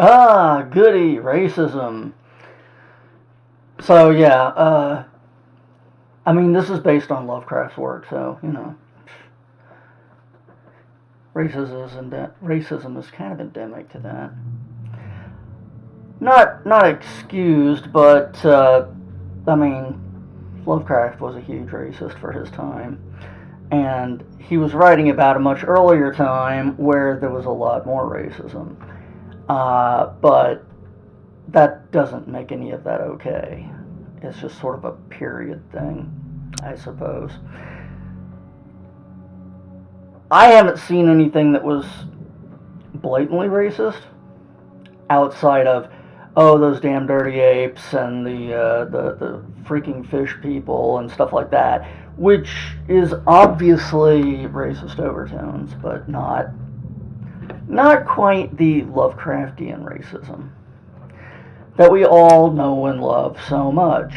Ah, goody, racism. So yeah, I mean, this is based on Lovecraft's work, so racism is kind of endemic to that. Not excused, but I mean, Lovecraft was a huge racist for his time, and he was writing about a much earlier time where there was a lot more racism. But that doesn't make any of that okay. It's just sort of a period thing, I suppose. I haven't seen anything that was blatantly racist outside of, oh, those damn dirty apes and the freaking fish people and stuff like that, which is obviously racist overtones, but not quite the Lovecraftian racism that we all know and love so much.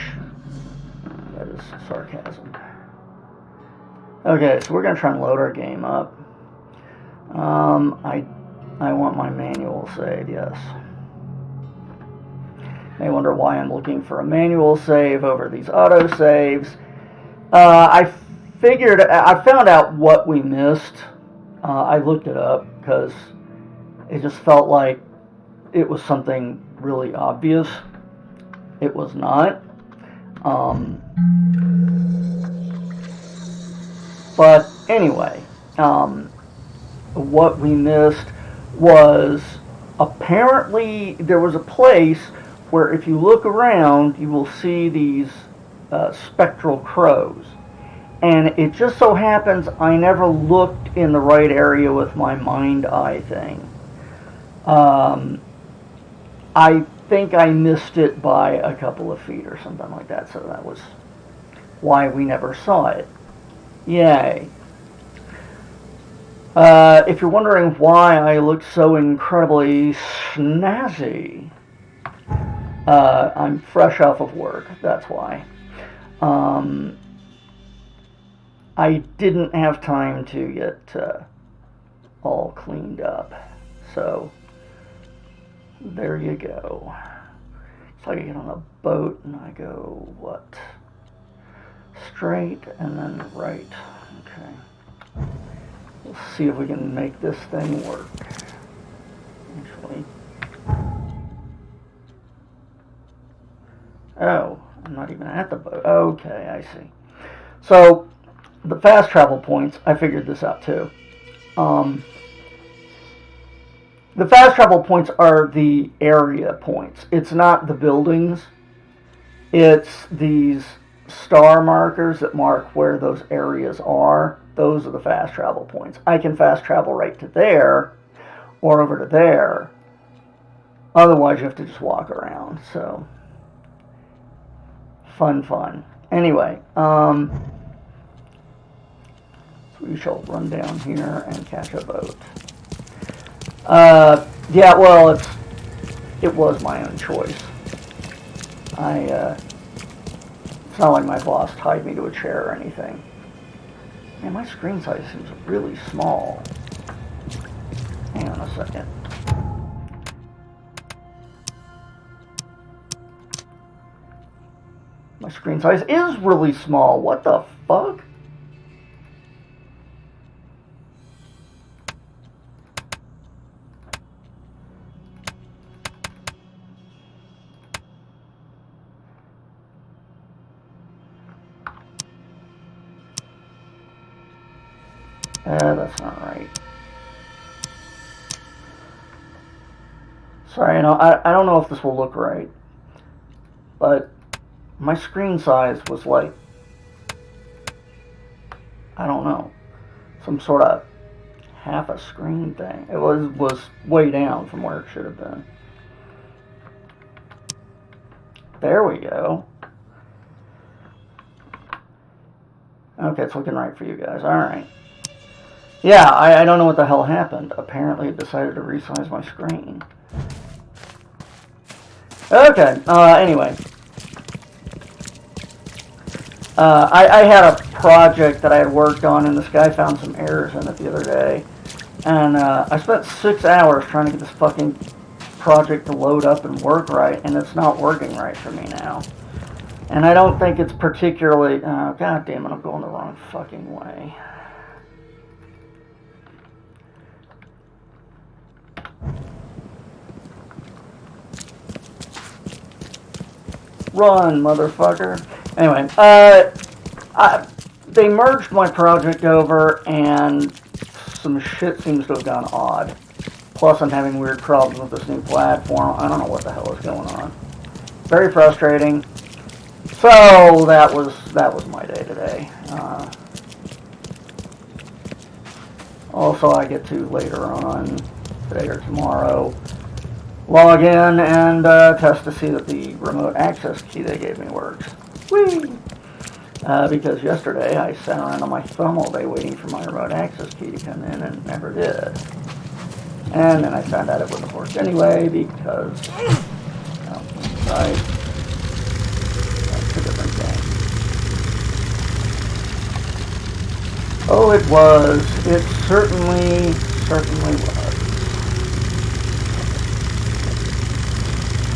That is sarcasm. Okay, so we're going to try and load our game up. I want my manual save, yes. May wonder why I'm looking for a manual save over these auto saves. I found out what we missed. I looked it up because it just felt like it was something really obvious. It was not. But anyway, what we missed was apparently there was a place where if you look around, you will see these spectral crows. And it just so happens I never looked in the right area with my mind-eye thing. I think I missed it by a couple of feet or something like that, so that was why we never saw it. Yay. If you're wondering why I look so incredibly snazzy, I'm fresh off of work, that's why. I didn't have time to get all cleaned up, so there you go. It's like I get on a boat and I go, what? Straight and then right. Okay. We'll see if we can make this thing work. Actually. Oh, I'm not even at the boat. Okay, I see. So, the fast travel points, I figured this out too. The fast travel points are the area points. It's not the buildings. It's these star markers that mark where those areas are. Those are the fast travel points. I can fast travel right to there or over to there. Otherwise, you have to just walk around. So, fun. Anyway, so we shall run down here and catch a boat. Yeah, well, it was my own choice. It's not like my boss tied me to a chair or anything. Man, my screen size seems really small. Hang on a second. My screen size is really small. What the fuck? That's not right. Sorry, I don't know if this will look right, but my screen size was like, I don't know, some sort of half a screen thing. It was way down from where it should have been. There we go. Okay, it's looking right for you guys. Alright. Yeah, I don't know what the hell happened. Apparently it decided to resize my screen. Okay, anyway. I had a project that I had worked on, and this guy found some errors in it the other day. And I spent 6 hours trying to get this fucking project to load up and work right, and it's not working right for me now. And I don't think it's particularly... Oh, God damn it, I'm going the wrong fucking way. Run, motherfucker. Anyway, they merged my project over, and some shit seems to have gone odd. Plus, I'm having weird problems with this new platform. I don't know what the hell is going on. Very frustrating. So that was my day today. Also, I get to later on, today or tomorrow, log in and test to see that the remote access key they gave me works. Whee! Because yesterday I sat around on my thumb all day waiting for my remote access key to come in and it never did. And then I found out it wouldn't work anyway because that's a different thing. Oh, it was. It certainly was.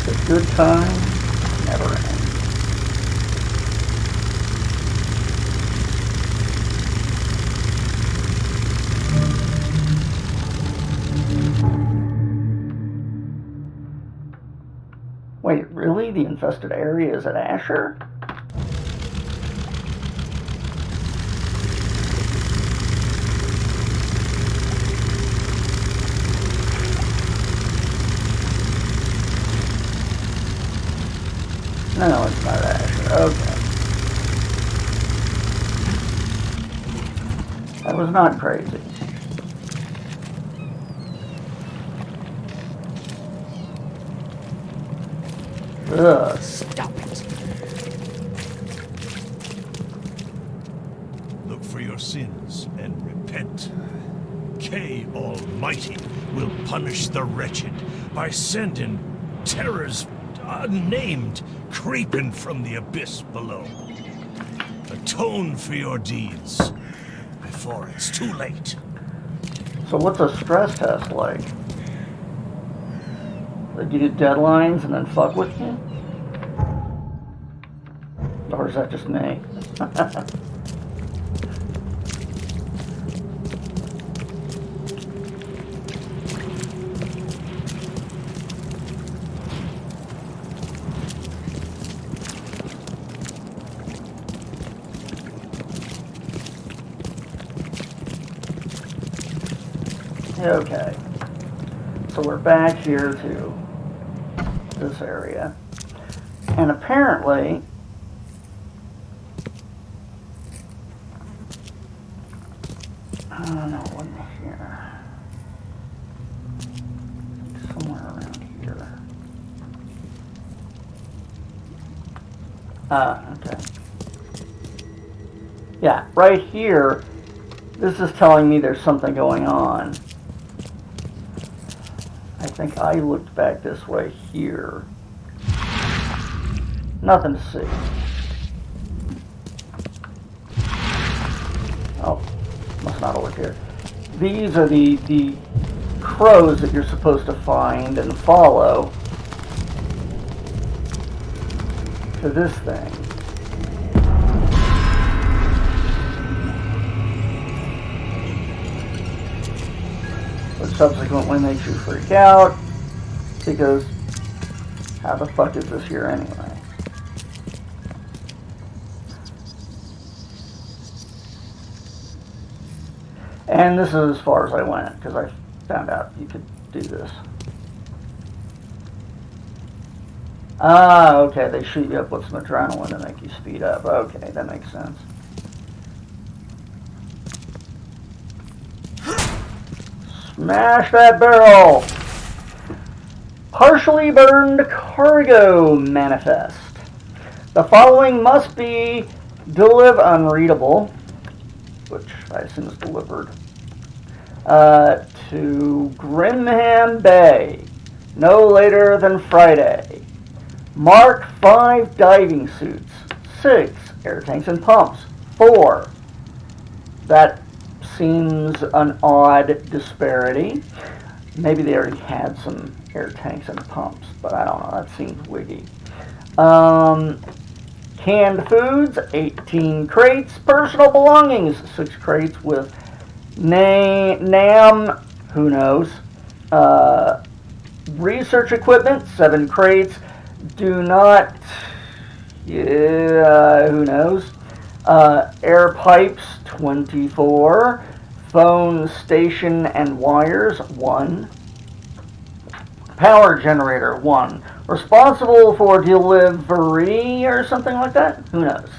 A good time never ends. Wait, really? The infested area is at Asher? No, it's not Asher. Okay. That was not crazy. Ugh. Stop it. Look for your sins and repent. K Almighty will punish the wretched by sending terrors unnamed creeping from the abyss below. Atone for your deeds before it's too late. So what's a stress test like? They give you deadlines and then fuck with you? Or is that just me? Okay. So we're back here to this area. And apparently no, it wasn't here. Somewhere around here. Okay. Yeah, right here, this is telling me there's something going on. I think I looked back this way here. Nothing to see. Oh, must not over here. These are the crows that you're supposed to find and follow to this thing. Which subsequently makes you freak out, because how the fuck is this here anyway? And this is as far as I went, because I found out you could do this. Ah, okay, they shoot you up with some adrenaline to make you speed up. Okay, that makes sense. Smash that barrel! Partially burned cargo manifest. The following must be unreadable, which I assume is delivered, to Grimham Bay, no later than Friday. Mark 5 diving suits, 6 air tanks and pumps, 4. That seems an odd disparity. Maybe they already had some air tanks and pumps, but I don't know, that seems wiggy. Canned foods, 18 crates. Personal belongings, 6 crates with NAM, who knows. Research equipment, 7 crates. Do not, yeah, who knows. Air pipes, 24. Phone station and wires, 1. Power generator, 1. Responsible for delivery or something like that? Who knows?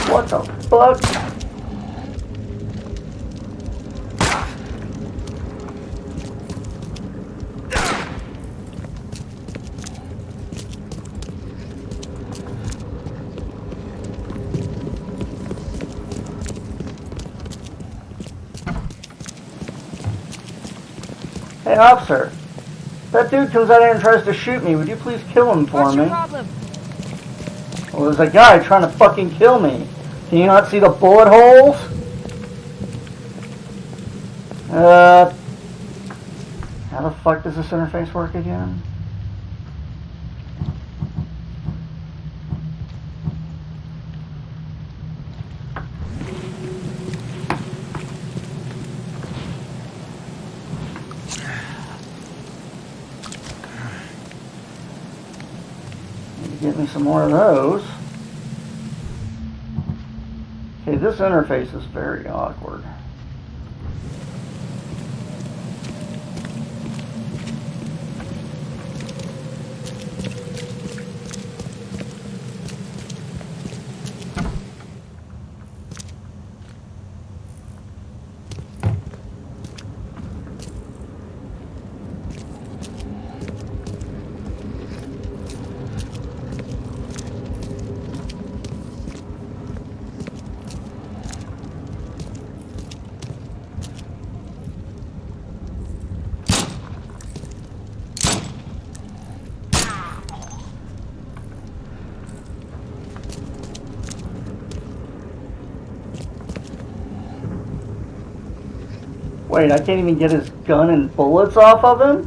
What the fuck? Hey, officer. That dude comes out here and tries to shoot me. Would you please kill him for What's me? your problem? Well, there's a guy trying to fucking kill me. Can you not see the bullet holes? How the fuck does this interface work again? Need to get me some more of those. Okay, this interface is very awkward. Wait, I can't even get his gun and bullets off of him?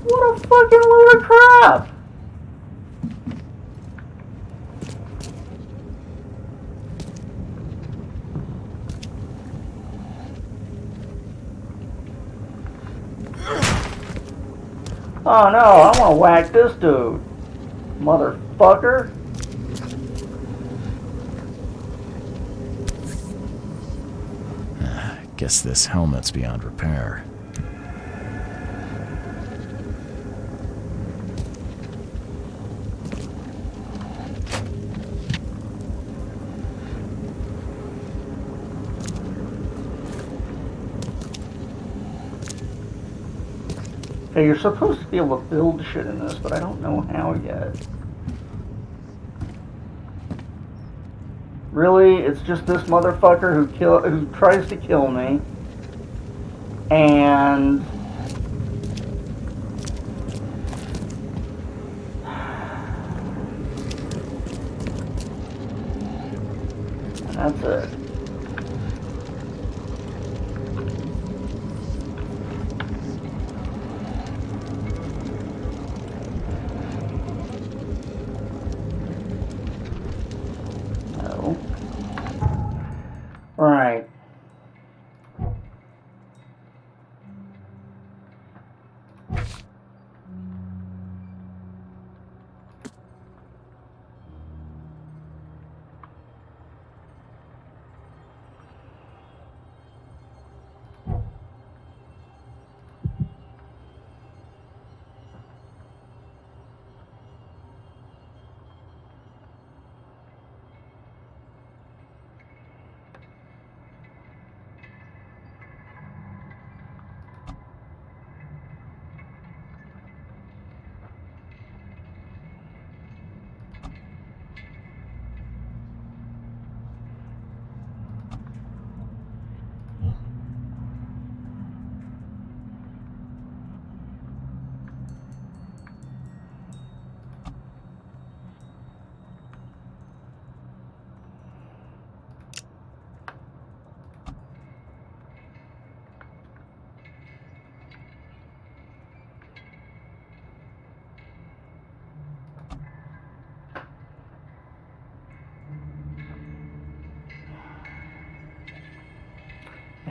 What a fucking load of crap! Oh no, I want to whack this dude. Motherfucker. Guess this helmet's beyond repair. Okay, you're supposed to be able to build shit in this, but I don't know how yet. Really, it's just this motherfucker who tries to kill me, and that's it. No. Right.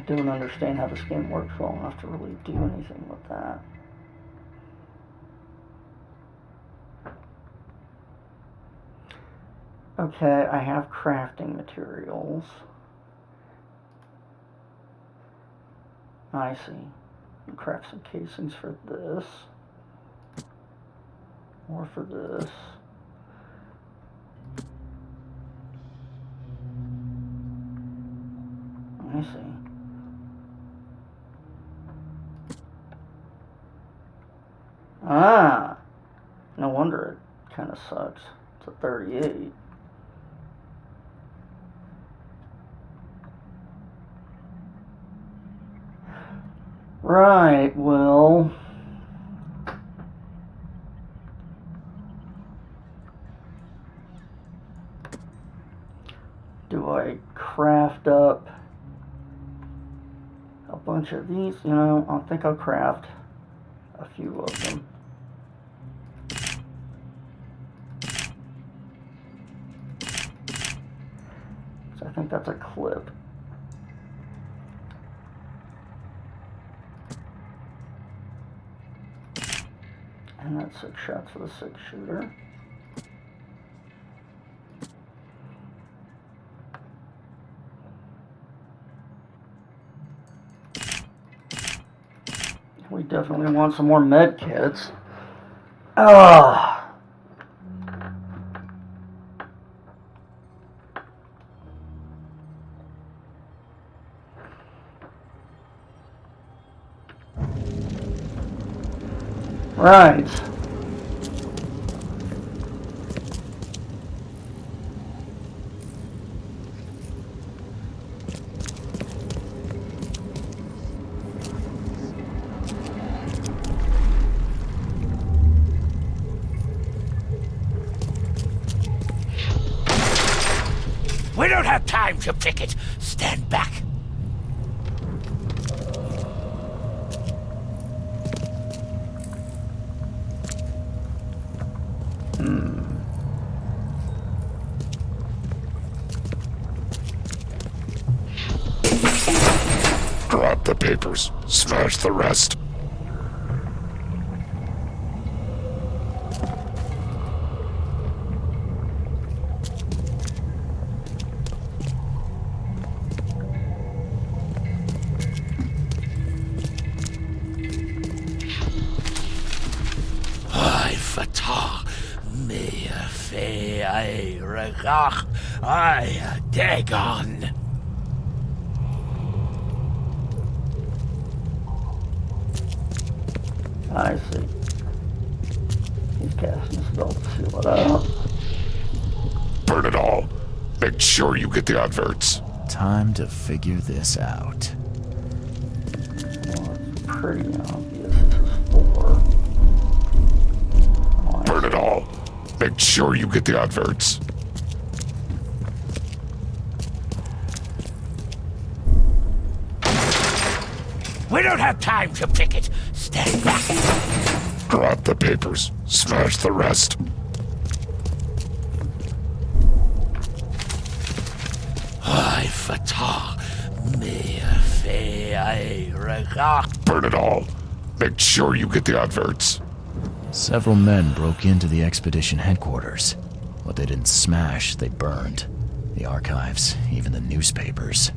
don't understand how this game works well enough to really do anything with that. Okay, I have crafting materials. I see. Craft some casings for this. Or for this. I see. Ah! No wonder it kind of sucks. It's a 38. Right, well... do I craft up a bunch of these? You know, I think I'll craft a few of them. So I think that's a clip. And that's 6 shots for the 6-shooter. We definitely want some more med kits. Ah. Right. We don't have time to pick it. Stand back. Drop the papers. Smash the rest. I Dagon. I see. He's casting a spell to seal it up. Burn it all. Make sure you get the adverts. Time to figure this out. Well, it's pretty obvious this is 4. Oh, Burn it all. Make sure you get the adverts. We don't have time to pick it. Stand back. Drop the papers. Smash the rest. I Fatah. Burn it all. Make sure you get the adverts. Several men broke into the expedition headquarters. What they didn't smash, they burned. The archives, even the newspapers.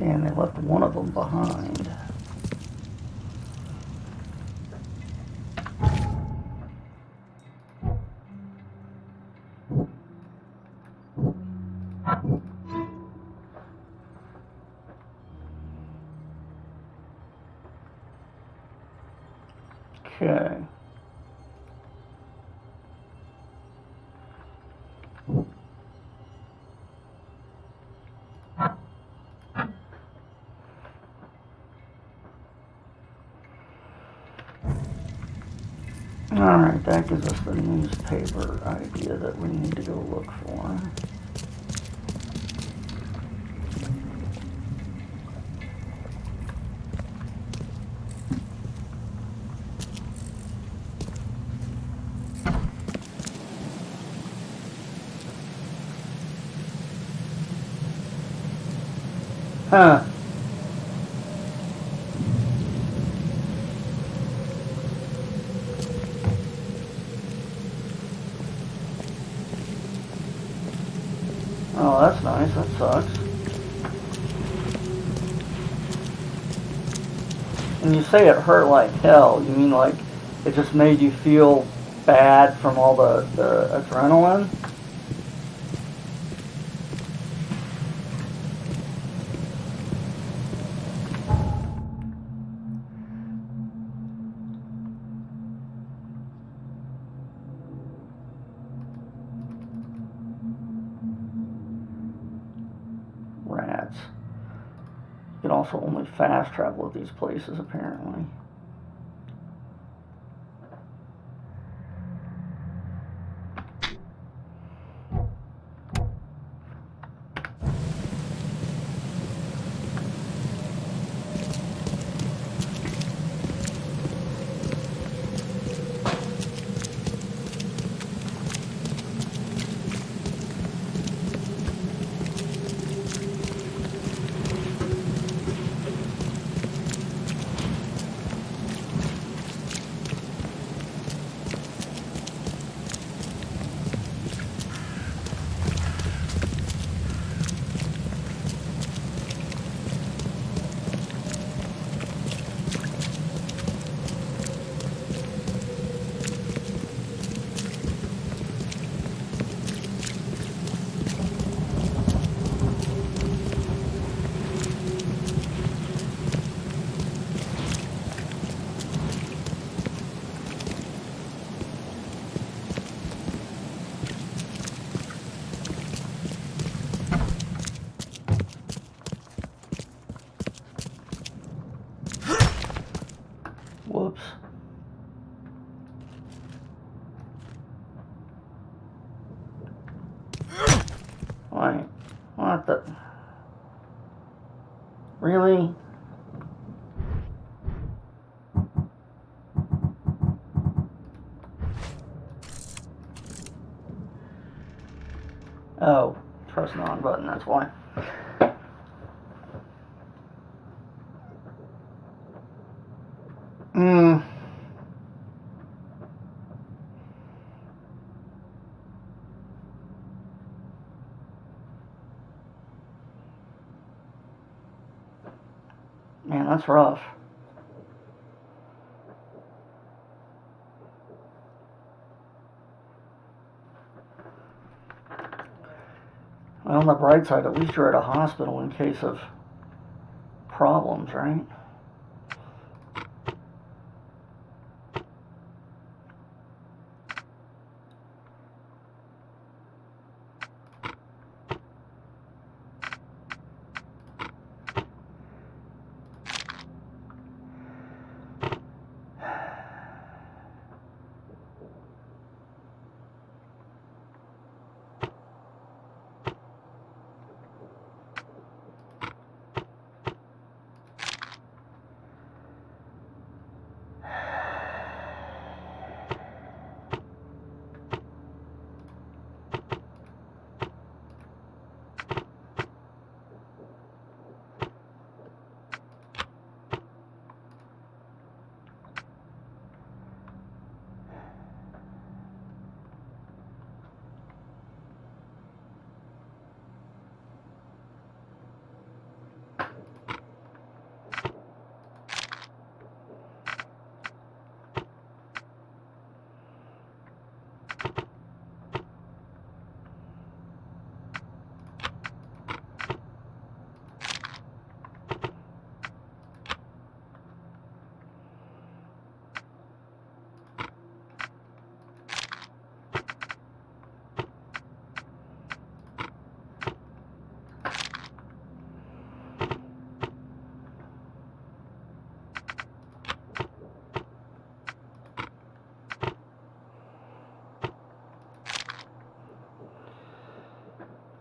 And they left one of them behind. Okay. Alright, that gives us the newspaper idea that we need to go look for. Huh. Oh, that's nice. That sucks. When you say it hurt like hell, you mean like it just made you feel bad from all the adrenaline? Rats. You can also only fast travel at these places, apparently. Whoops. Wait, what the? Really? Oh, press the on button, that's why. Hmm. Man, that's rough. Well, on the bright side, at least you're at a hospital in case of problems, right?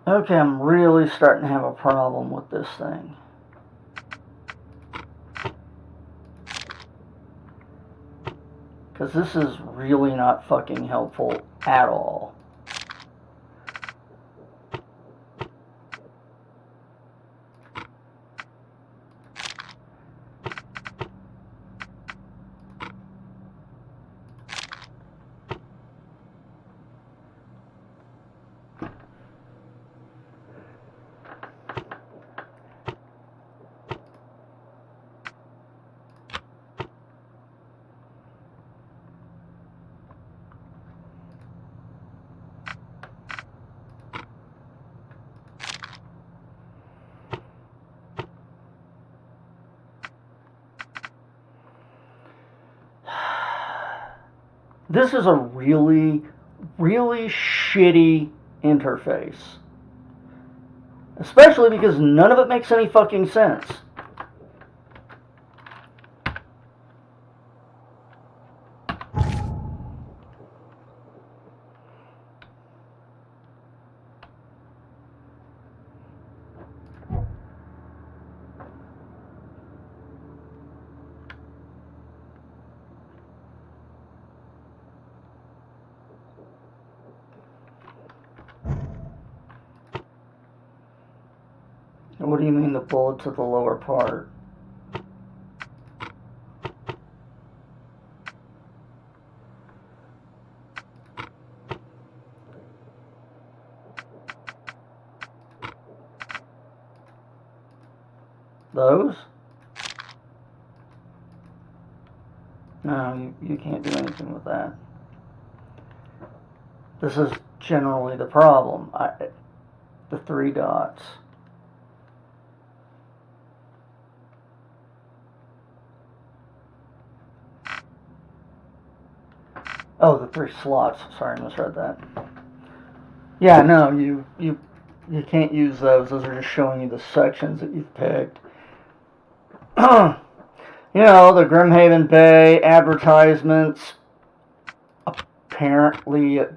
Okay, I'm really starting to have a problem with this thing. Because this is really not fucking helpful at all. This is a really, really shitty interface. Especially because none of it makes any fucking sense. What do you mean the bullets at the lower part? Those? No, you can't do anything with that. This is generally the problem. The 3 dots. Oh, the 3 slots. Sorry, I misread that. Yeah, no, you can't use those. Those are just showing you the sections that you've picked. You know, the Grimhaven Bay advertisements. Apparently, you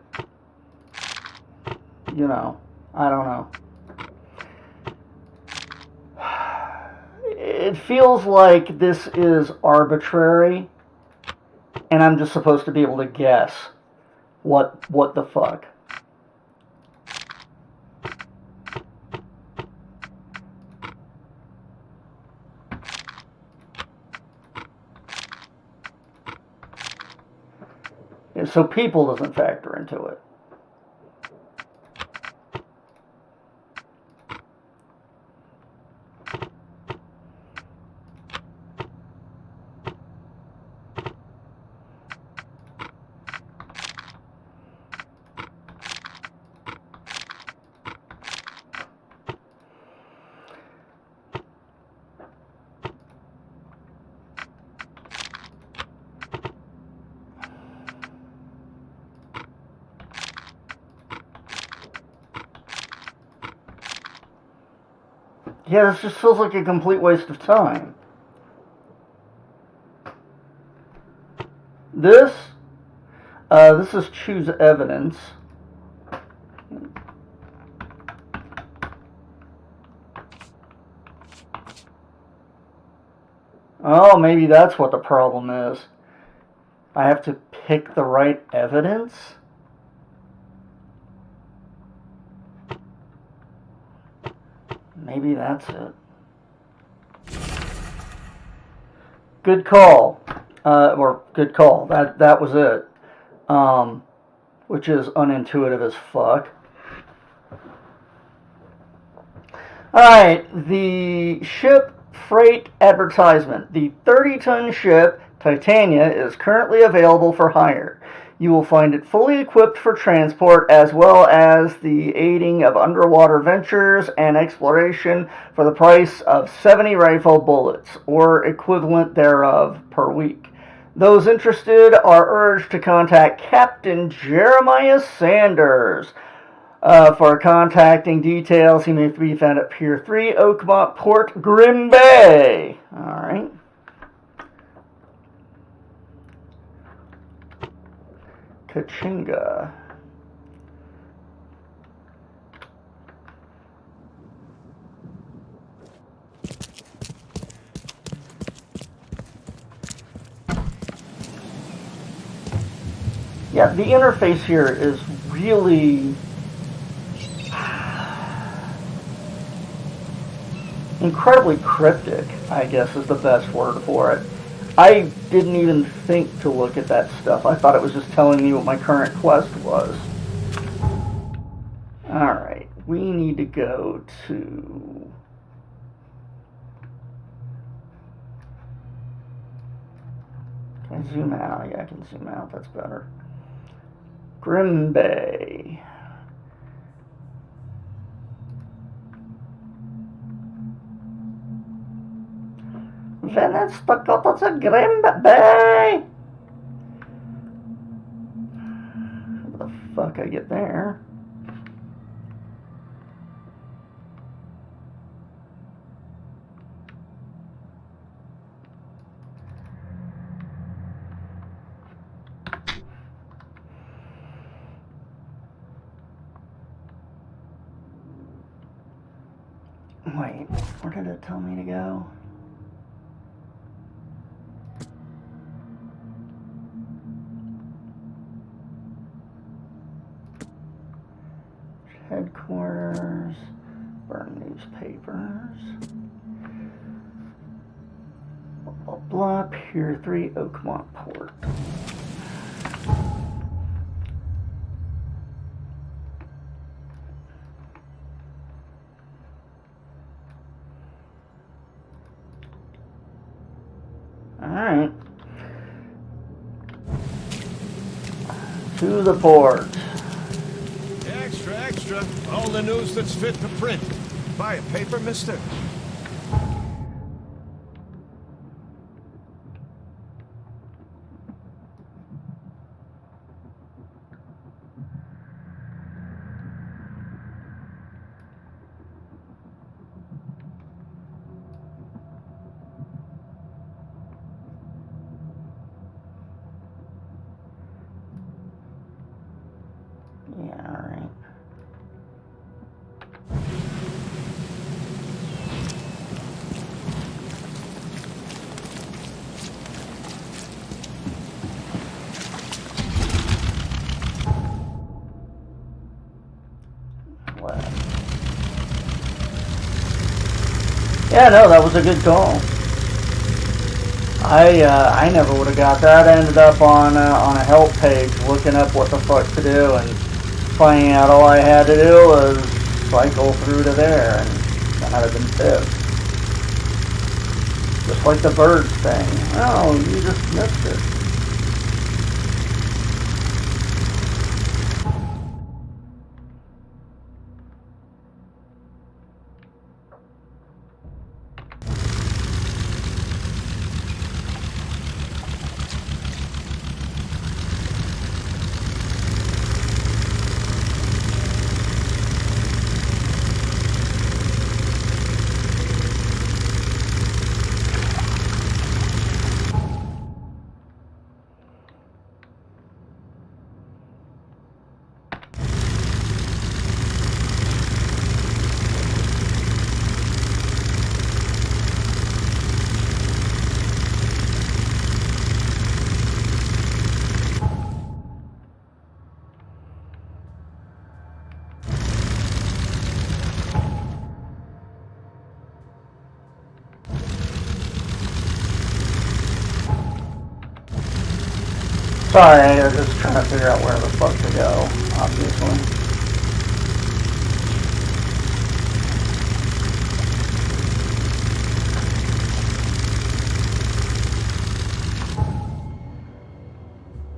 know, I don't know. It feels like this is arbitrary, and I'm just supposed to be able to guess what the fuck. So people doesn't factor into it. Yeah, this just feels like a complete waste of time. This is choose evidence. Oh, maybe that's what the problem is. I have to pick the right evidence? Maybe that's it. Good call. Or good call. That was it. Which is unintuitive as fuck. Alright, the ship freight advertisement. The 30-ton ship, Titania, is currently available for hire. You will find it fully equipped for transport as well as the aiding of underwater ventures and exploration for the price of 70 rifle bullets, or equivalent thereof, per week. Those interested are urged to contact Captain Jeremiah Sanders. For contacting details, he may be found at Pier 3, Oakmont Port, Grim Bay. Alright. Kachinga. Yeah, the interface here is really incredibly cryptic, I guess is the best word for it. I didn't even think to look at that stuff. I thought it was just telling me what my current quest was. Alright, we need to go to... Can I zoom out? Yeah, I can zoom out. That's better. Grim Bay. Venice, Dakota to Grim Bay. fuck I get there. Wait, where did it tell me to go? Headquarters, burn newspapers. Blah, blah, blah, Pier 3, Oakmont Port. Alright. To the port. Extra, extra. All the news that's fit to print. Buy a paper, mister? Yeah, alright. Left. Yeah, no, that was a good call. I never would have got that. I ended up on a help page looking up what the fuck to do and finding out all I had to do was cycle through to there, and then I'd have been pissed. Just like the birds thing. Oh, you just missed it. Sorry, I was just trying to figure out where the fuck to go, obviously.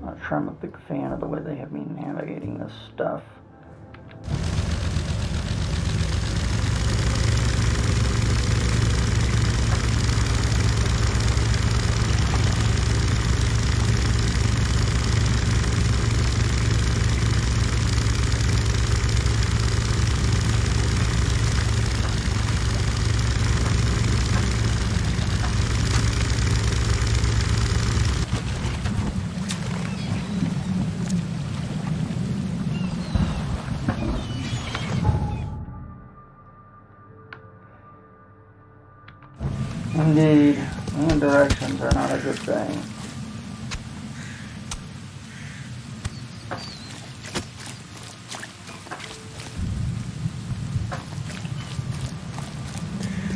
Not sure I'm a big fan of the way they have me navigating this stuff. Indeed, and directions are not a good thing.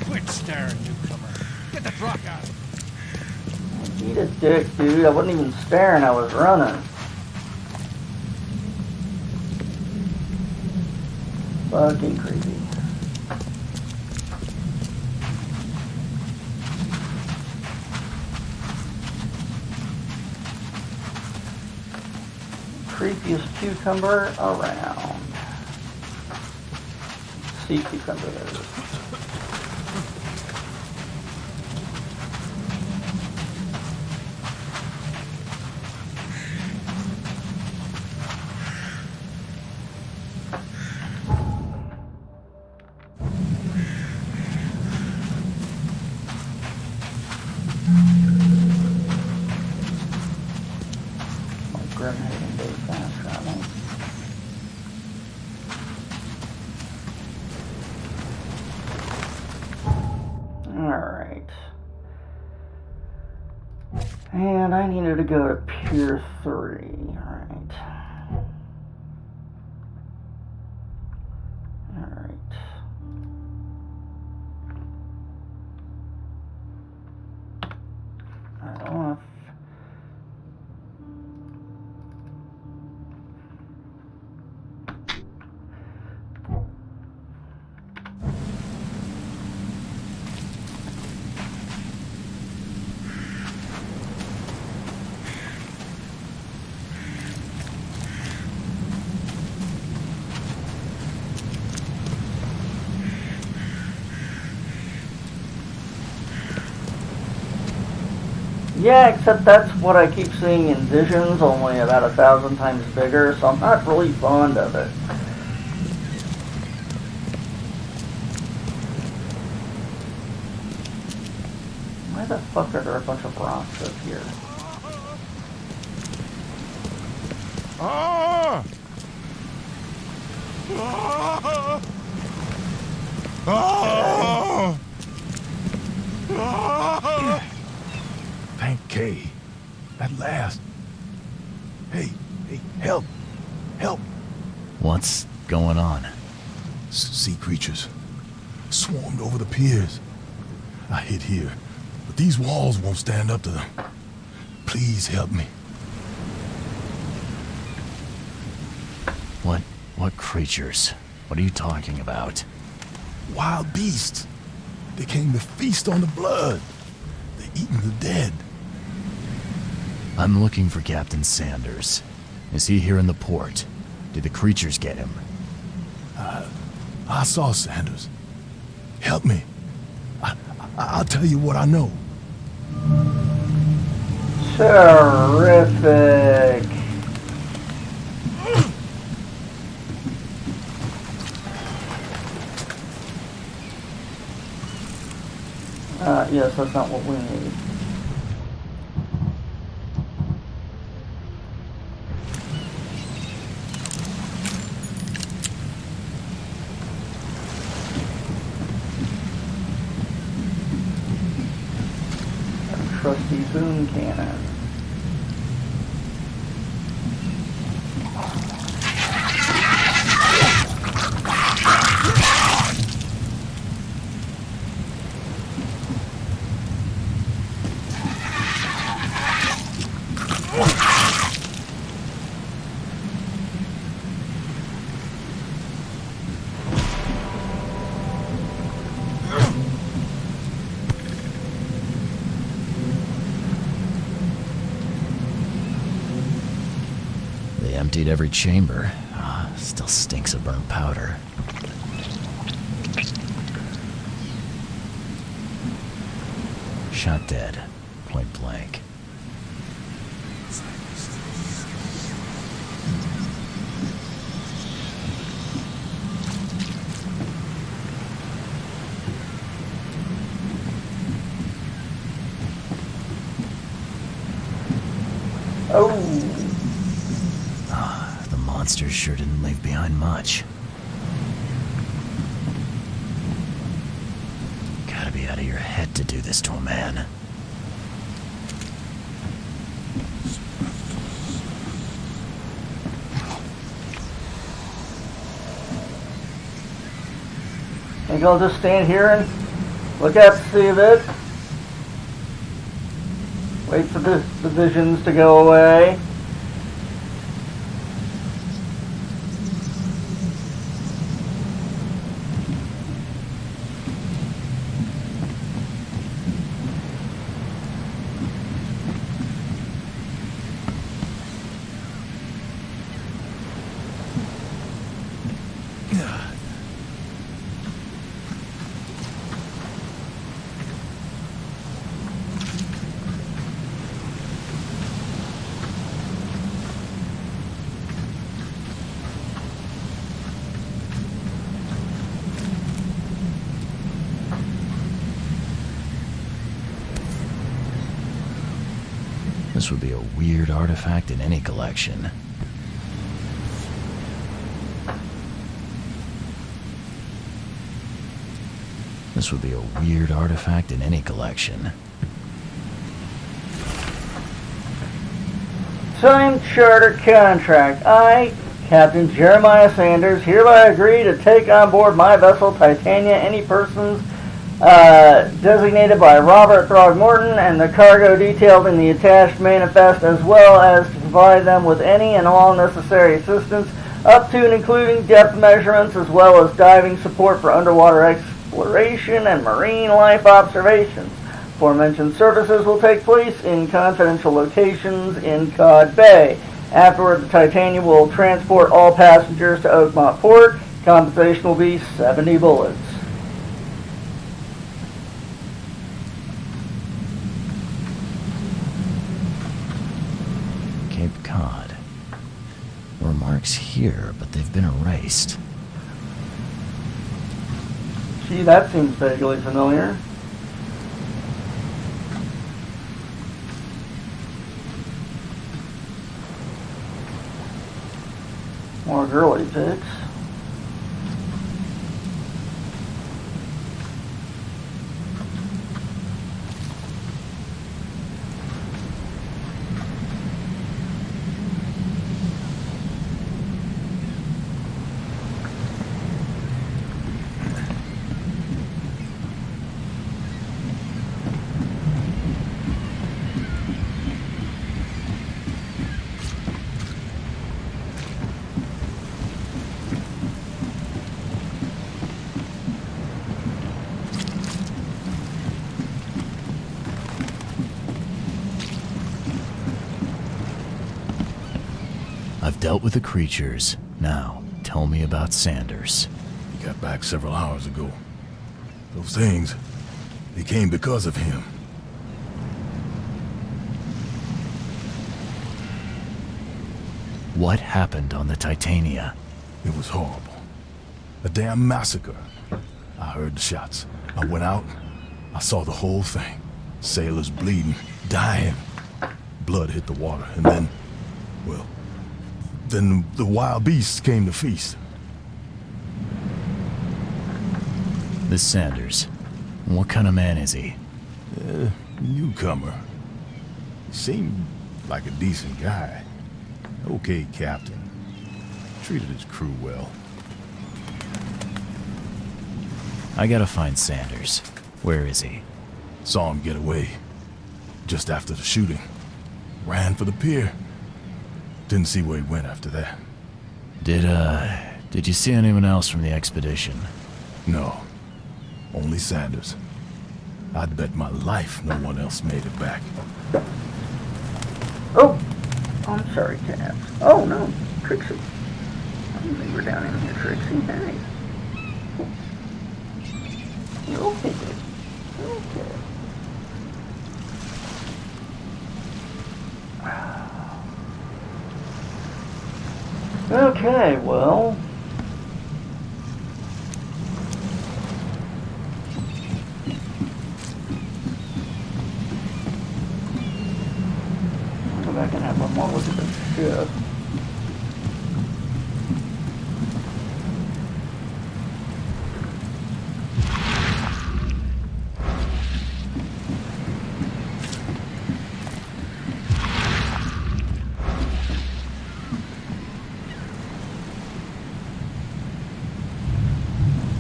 Quit staring, newcomer. Get the truck out. Eat a dick, dude. I wasn't even staring, I was running. Fucking creepy. Creepiest cucumber around. Sea cucumber, there it is. Grimhaven goes faster, I think. Alright. And I needed to go to Pier 3. Alright. Alright. I don't want to... Yeah, except that's what I keep seeing in Visions, only about 1,000 times bigger, so I'm not really fond of it. Why the fuck are there a bunch of rocks up here? Ah! Ah! Ah! Ah! Thank Kay. At last. Hey, help. Help. What's going on? Sea creatures. Swarmed over the piers. I hid here, but these walls won't stand up to them. Please help me. What creatures? What are you talking about? Wild beasts. They came to feast on the blood. They're eating the dead. I'm looking for Captain Sanders. Is he here in the port? Did the creatures get him? I saw Sanders. Help me. I'll tell you what I know. Terrific. Yes, that's not what we need. A trusty boom cannon. They emptied every chamber. Still stinks of burnt powder. Shot dead. Point blank. The monsters sure didn't leave behind much. Gotta be out of your head to do this to a man. Think I'll just stand here and look out to see a bit? Wait for the visions to go away. This would be a weird artifact in any collection. This would be a weird artifact in any collection. Signed charter contract. I, Captain Jeremiah Sanders, hereby agree to take on board my vessel Titania any persons designated by Robert Throgmorton and the cargo detailed in the attached manifest, as well as to provide them with any and all necessary assistance up to and including depth measurements, as well as diving support for underwater exploration and marine life observations. Aforementioned services will take place in confidential locations in Cod Bay. Afterward, the Titania will transport all passengers to Oakmont Port. Compensation will be 70 bullets. Cape Cod. There were marks here, but they've been erased. Gee, that seems vaguely familiar. More girly pics. I've dealt with the creatures. Now, tell me about Sanders. He got back several hours ago. Those things, they came because of him. What happened on the Titania? It was horrible. A damn massacre. I heard the shots. I went out. I saw the whole thing. Sailors bleeding, dying. Blood hit the water, and then, well, then the wild beasts came to feast. This Sanders. What kind of man is he? Newcomer. Seemed like a decent guy. Okay, captain. Treated his crew well. I gotta find Sanders. Where is he? Saw him get away. Just after the shooting. Ran for the pier. Didn't see where he went after that. Did you see anyone else from the expedition? No. Only Sanders. I'd bet my life no one else made it back. Oh, I'm sorry, Tabs. Oh, no, Trixie. I didn't think we're down in here, Trixie. Hey. You okay? Okay. Okay, well. I'll go back and have one more look at the ship.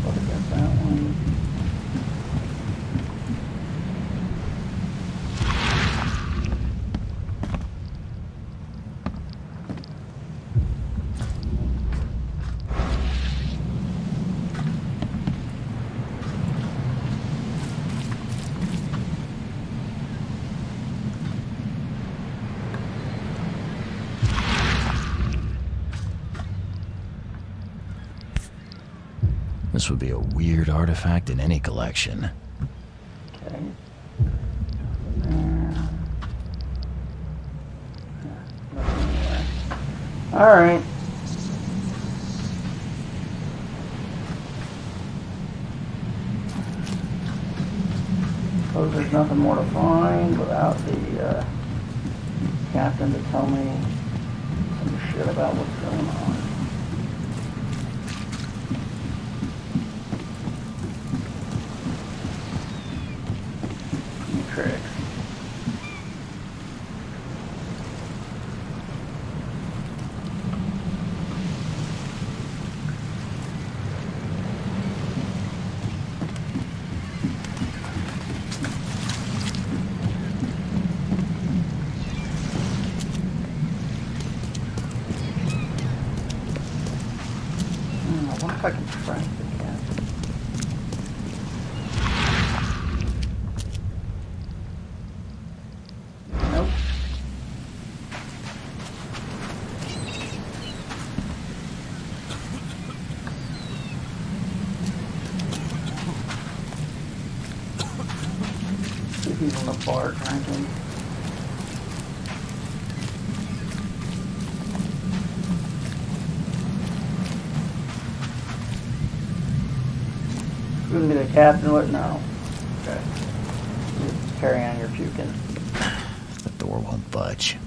Look at that one. This would be a weird artifact in any collection. Okay. Alright. Suppose there's nothing more to find without the captain to tell me some shit about what's going on. Tricks. I wonder if I can track the cat. Nope. See if he's on the bar drinking. Wouldn't be the captain, would no. Okay. You carry on your puking. The door won't budge.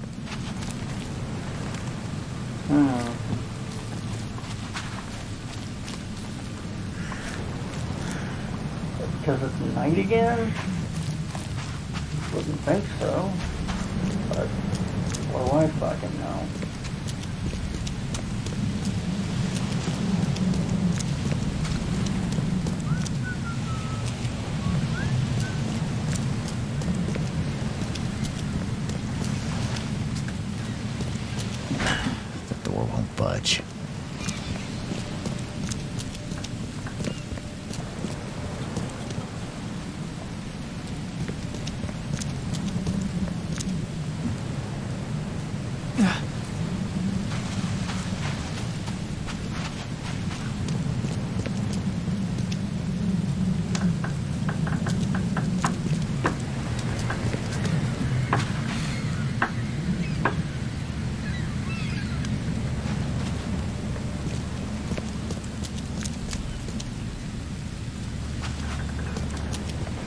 Because it's night again? Wouldn't think so. But what do I fucking know? The door won't budge.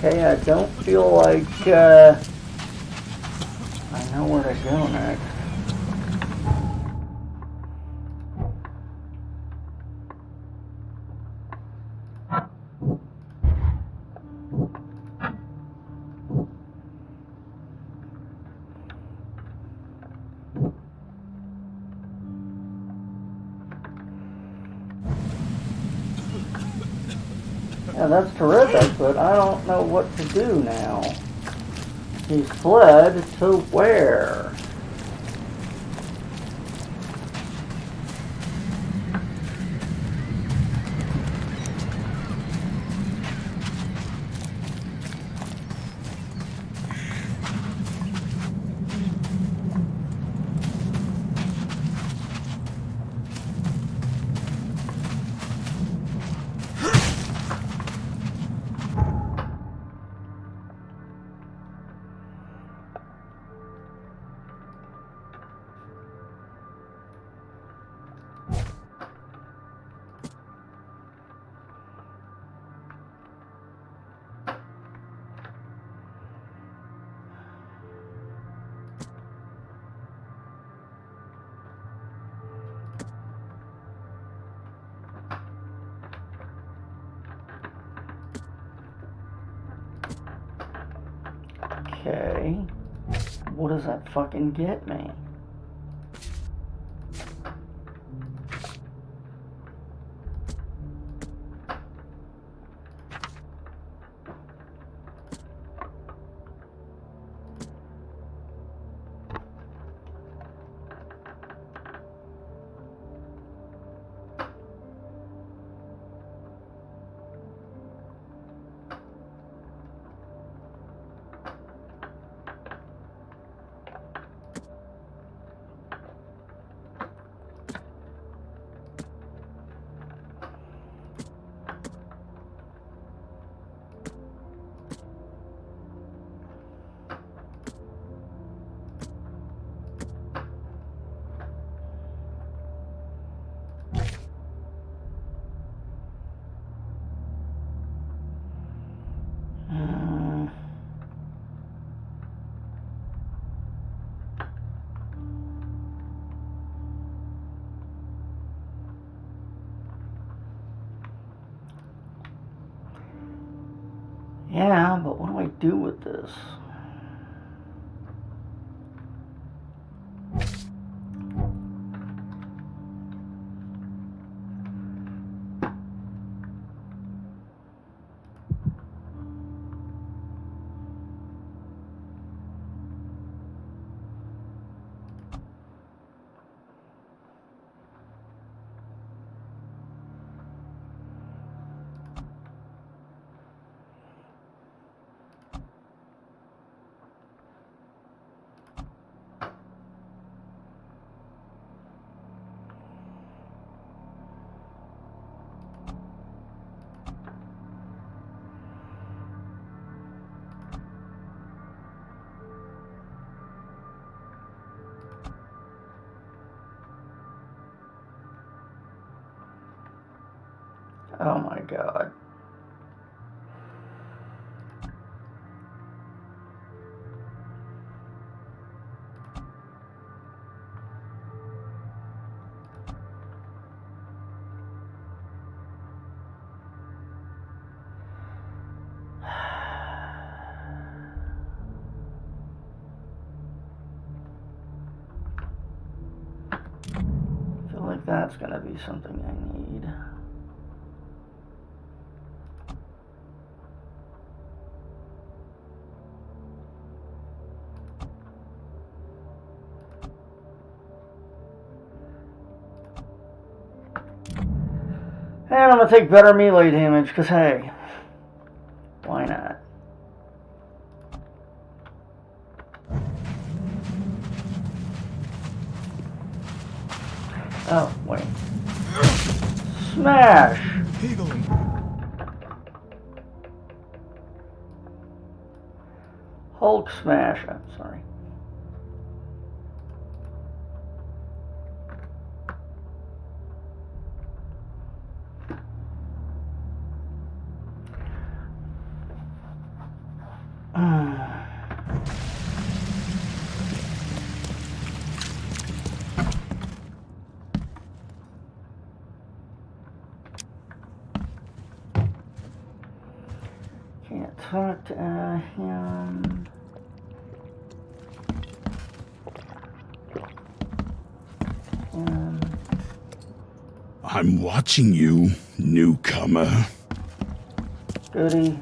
Okay, I don't feel like I know where to go next. Yeah, that's terrific, but I don't know what to do now. He's fled to where? Okay. What does that fucking get me? Yeah, but what do I do with this? Oh my god. I feel like that's gonna be something I need. And I'm gonna take better melee damage, because hey, why not? Oh, wait. Smash! Eagle and Hulk smash. I'm sorry. Can't talk to him. I'm watching you, newcomer. Goody.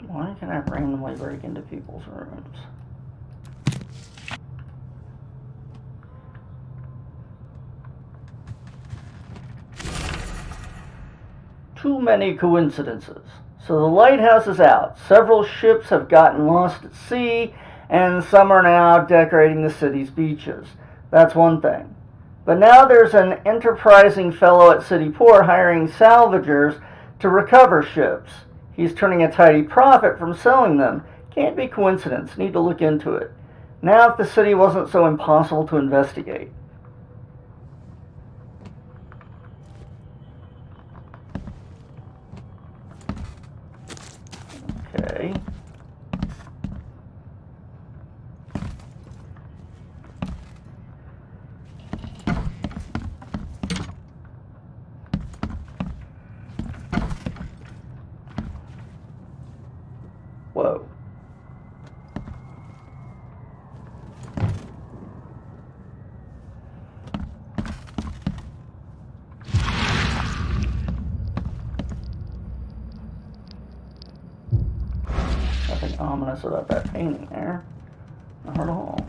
Why can I randomly break into people's rooms? Too many coincidences. So the lighthouse is out. Several ships have gotten lost at sea, and some are now decorating the city's beaches. That's one thing. But now there's an enterprising fellow at City Port hiring salvagers to recover ships. He's turning a tidy profit from selling them. Can't be coincidence. Need to look into it. Now if the city wasn't so impossible to investigate. Okay. Whoa. Nothing ominous about that painting there. Not at all.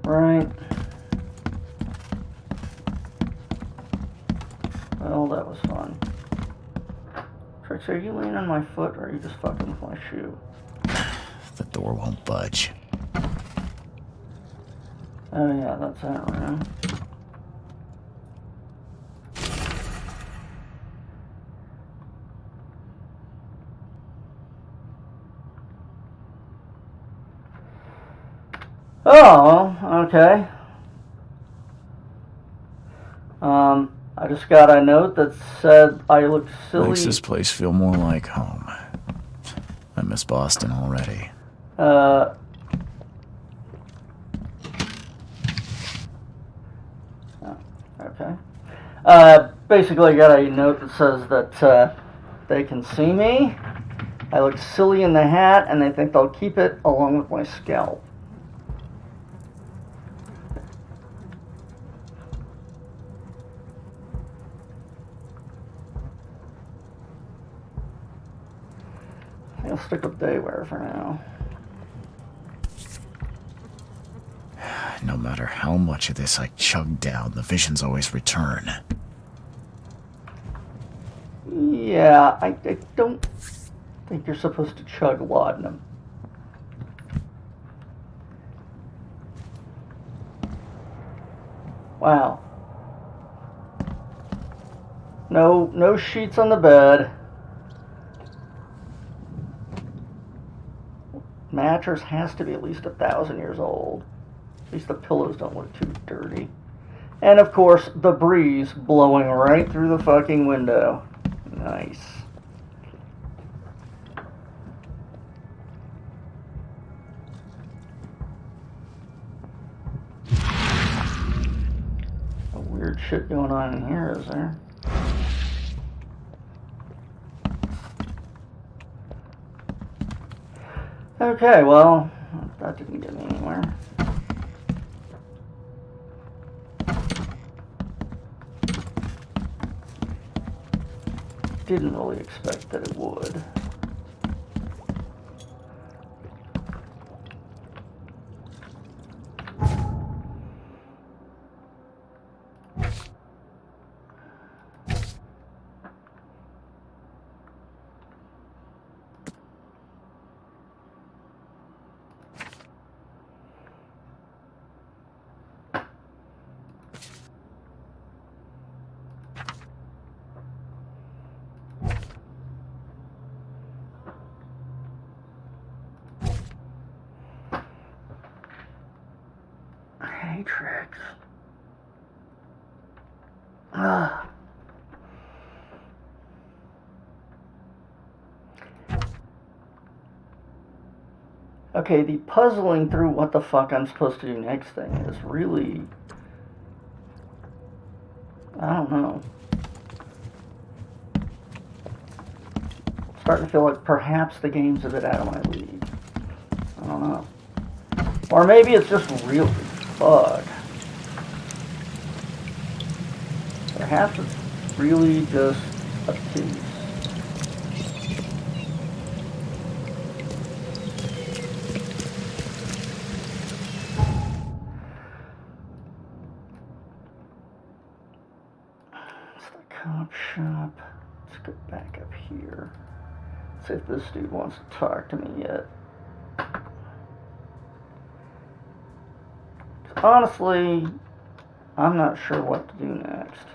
Right. Well, that was fun. Trix, are you laying on my foot or are you just fucking with my shoe? The door won't budge. Oh yeah, that's that room. Oh, okay. I just got a note that said I look silly. Makes this place feel more like home. I miss Boston already. Okay. Basically, I got a note that says that they can see me. I look silly in the hat, and they think they'll keep it along with my scalp. I'll stick with Daywear for now. No matter how much of this I chug down, the visions always return. Yeah, I don't think you're supposed to chug laudanum. Wow. No sheets on the bed. Mattress has to be at least 1,000 years old. At least the pillows don't look too dirty. And of course, the breeze blowing right through the fucking window. Nice. No weird shit going on in here, is there? Okay, well, that didn't get me anywhere. Didn't really expect that it would. Matrix. Ugh. Okay, the puzzling through what the fuck I'm supposed to do next thing is really... I don't know. Starting to feel like perhaps the game's a bit out of my league. I don't know. Or maybe it's just really bug. Perhaps it's really just a piece. It's the cop shop. Let's go back up here. See if this dude wants to talk to me yet. Honestly, I'm not sure what to do next.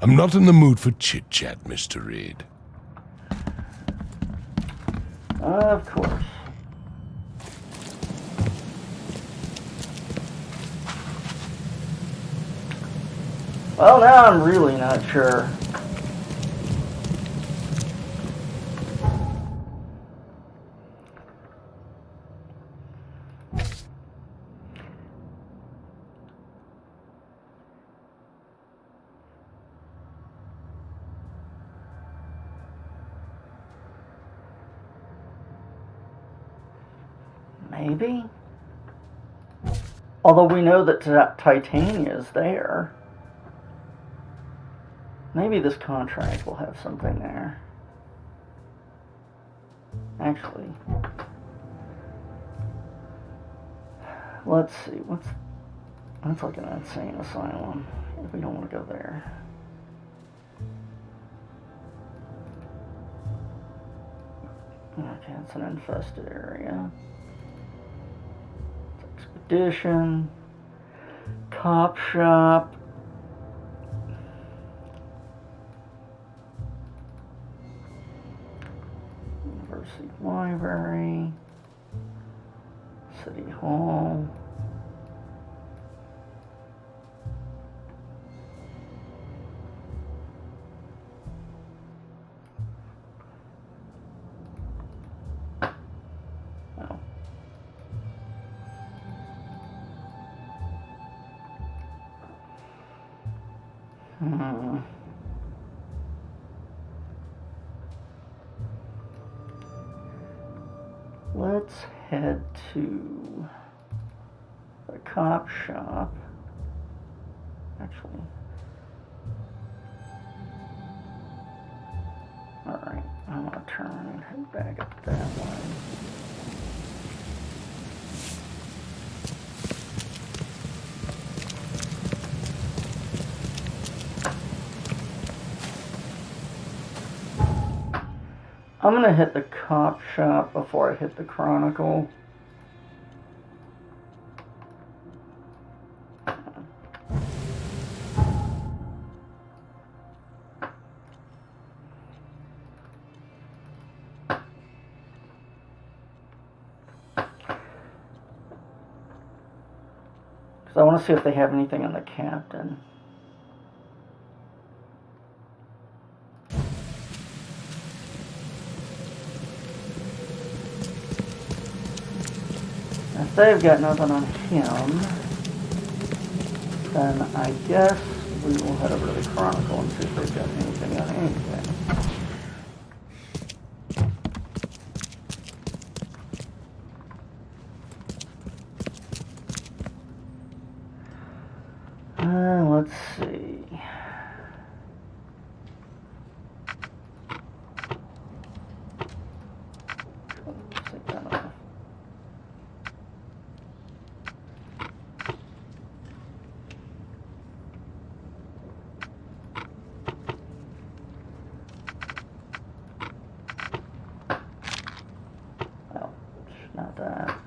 I'm not in the mood for chit-chat, Mr. Reed. Of course. Well, now I'm really not sure. Maybe? Although we know that Titania is there. Maybe this contract will have something there. Actually, let's see. That's like an insane asylum. We don't want to go there. Okay, it's an infested area. It's expedition. Cop shop. University library. City hall. Oh. Let's head to the cop shop. Actually, alright, I'm gonna turn and head back up that way. I'm gonna hit the cop shop before I hit the Chronicle. Because I want to see if they have anything on the captain. If they've got nothing on him, then I guess we will head over to the Chronicle and see if they've got anything on anything. Let's see. Take that off. Well, not that.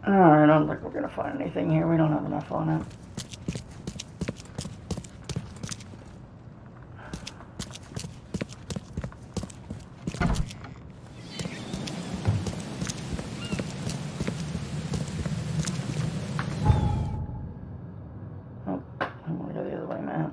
Alright, I don't think we're gonna find anything here. We don't have enough on it. Oh, I want to go the other way, man.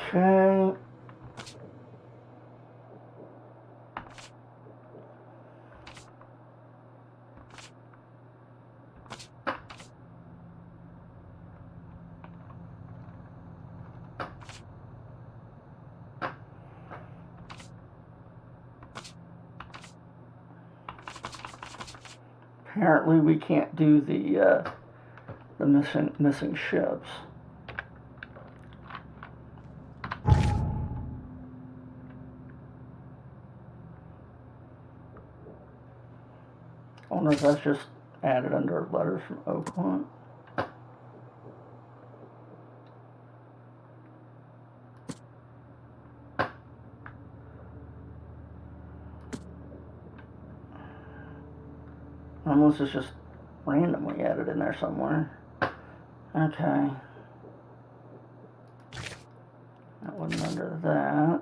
Okay. Apparently we can't do the missing ships. I wonder if that's just added under letters from Oakland. Unless it's just randomly added in there somewhere. Okay. That wasn't under that.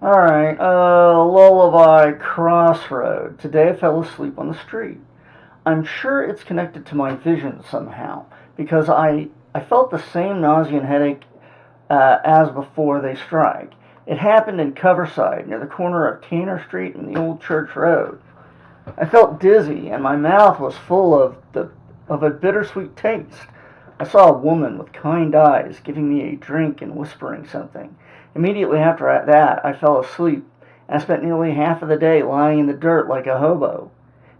Alright, Lullaby Crossroad. Today I fell asleep on the street. I'm sure it's connected to my vision somehow, because I felt the same nausea and headache as before they strike. It happened in Coverside, near the corner of Tanner Street and the Old Church Road. I felt dizzy, and my mouth was full of a bittersweet taste. I saw a woman with kind eyes giving me a drink and whispering something. Immediately after that, I fell asleep, and I spent nearly half of the day lying in the dirt like a hobo.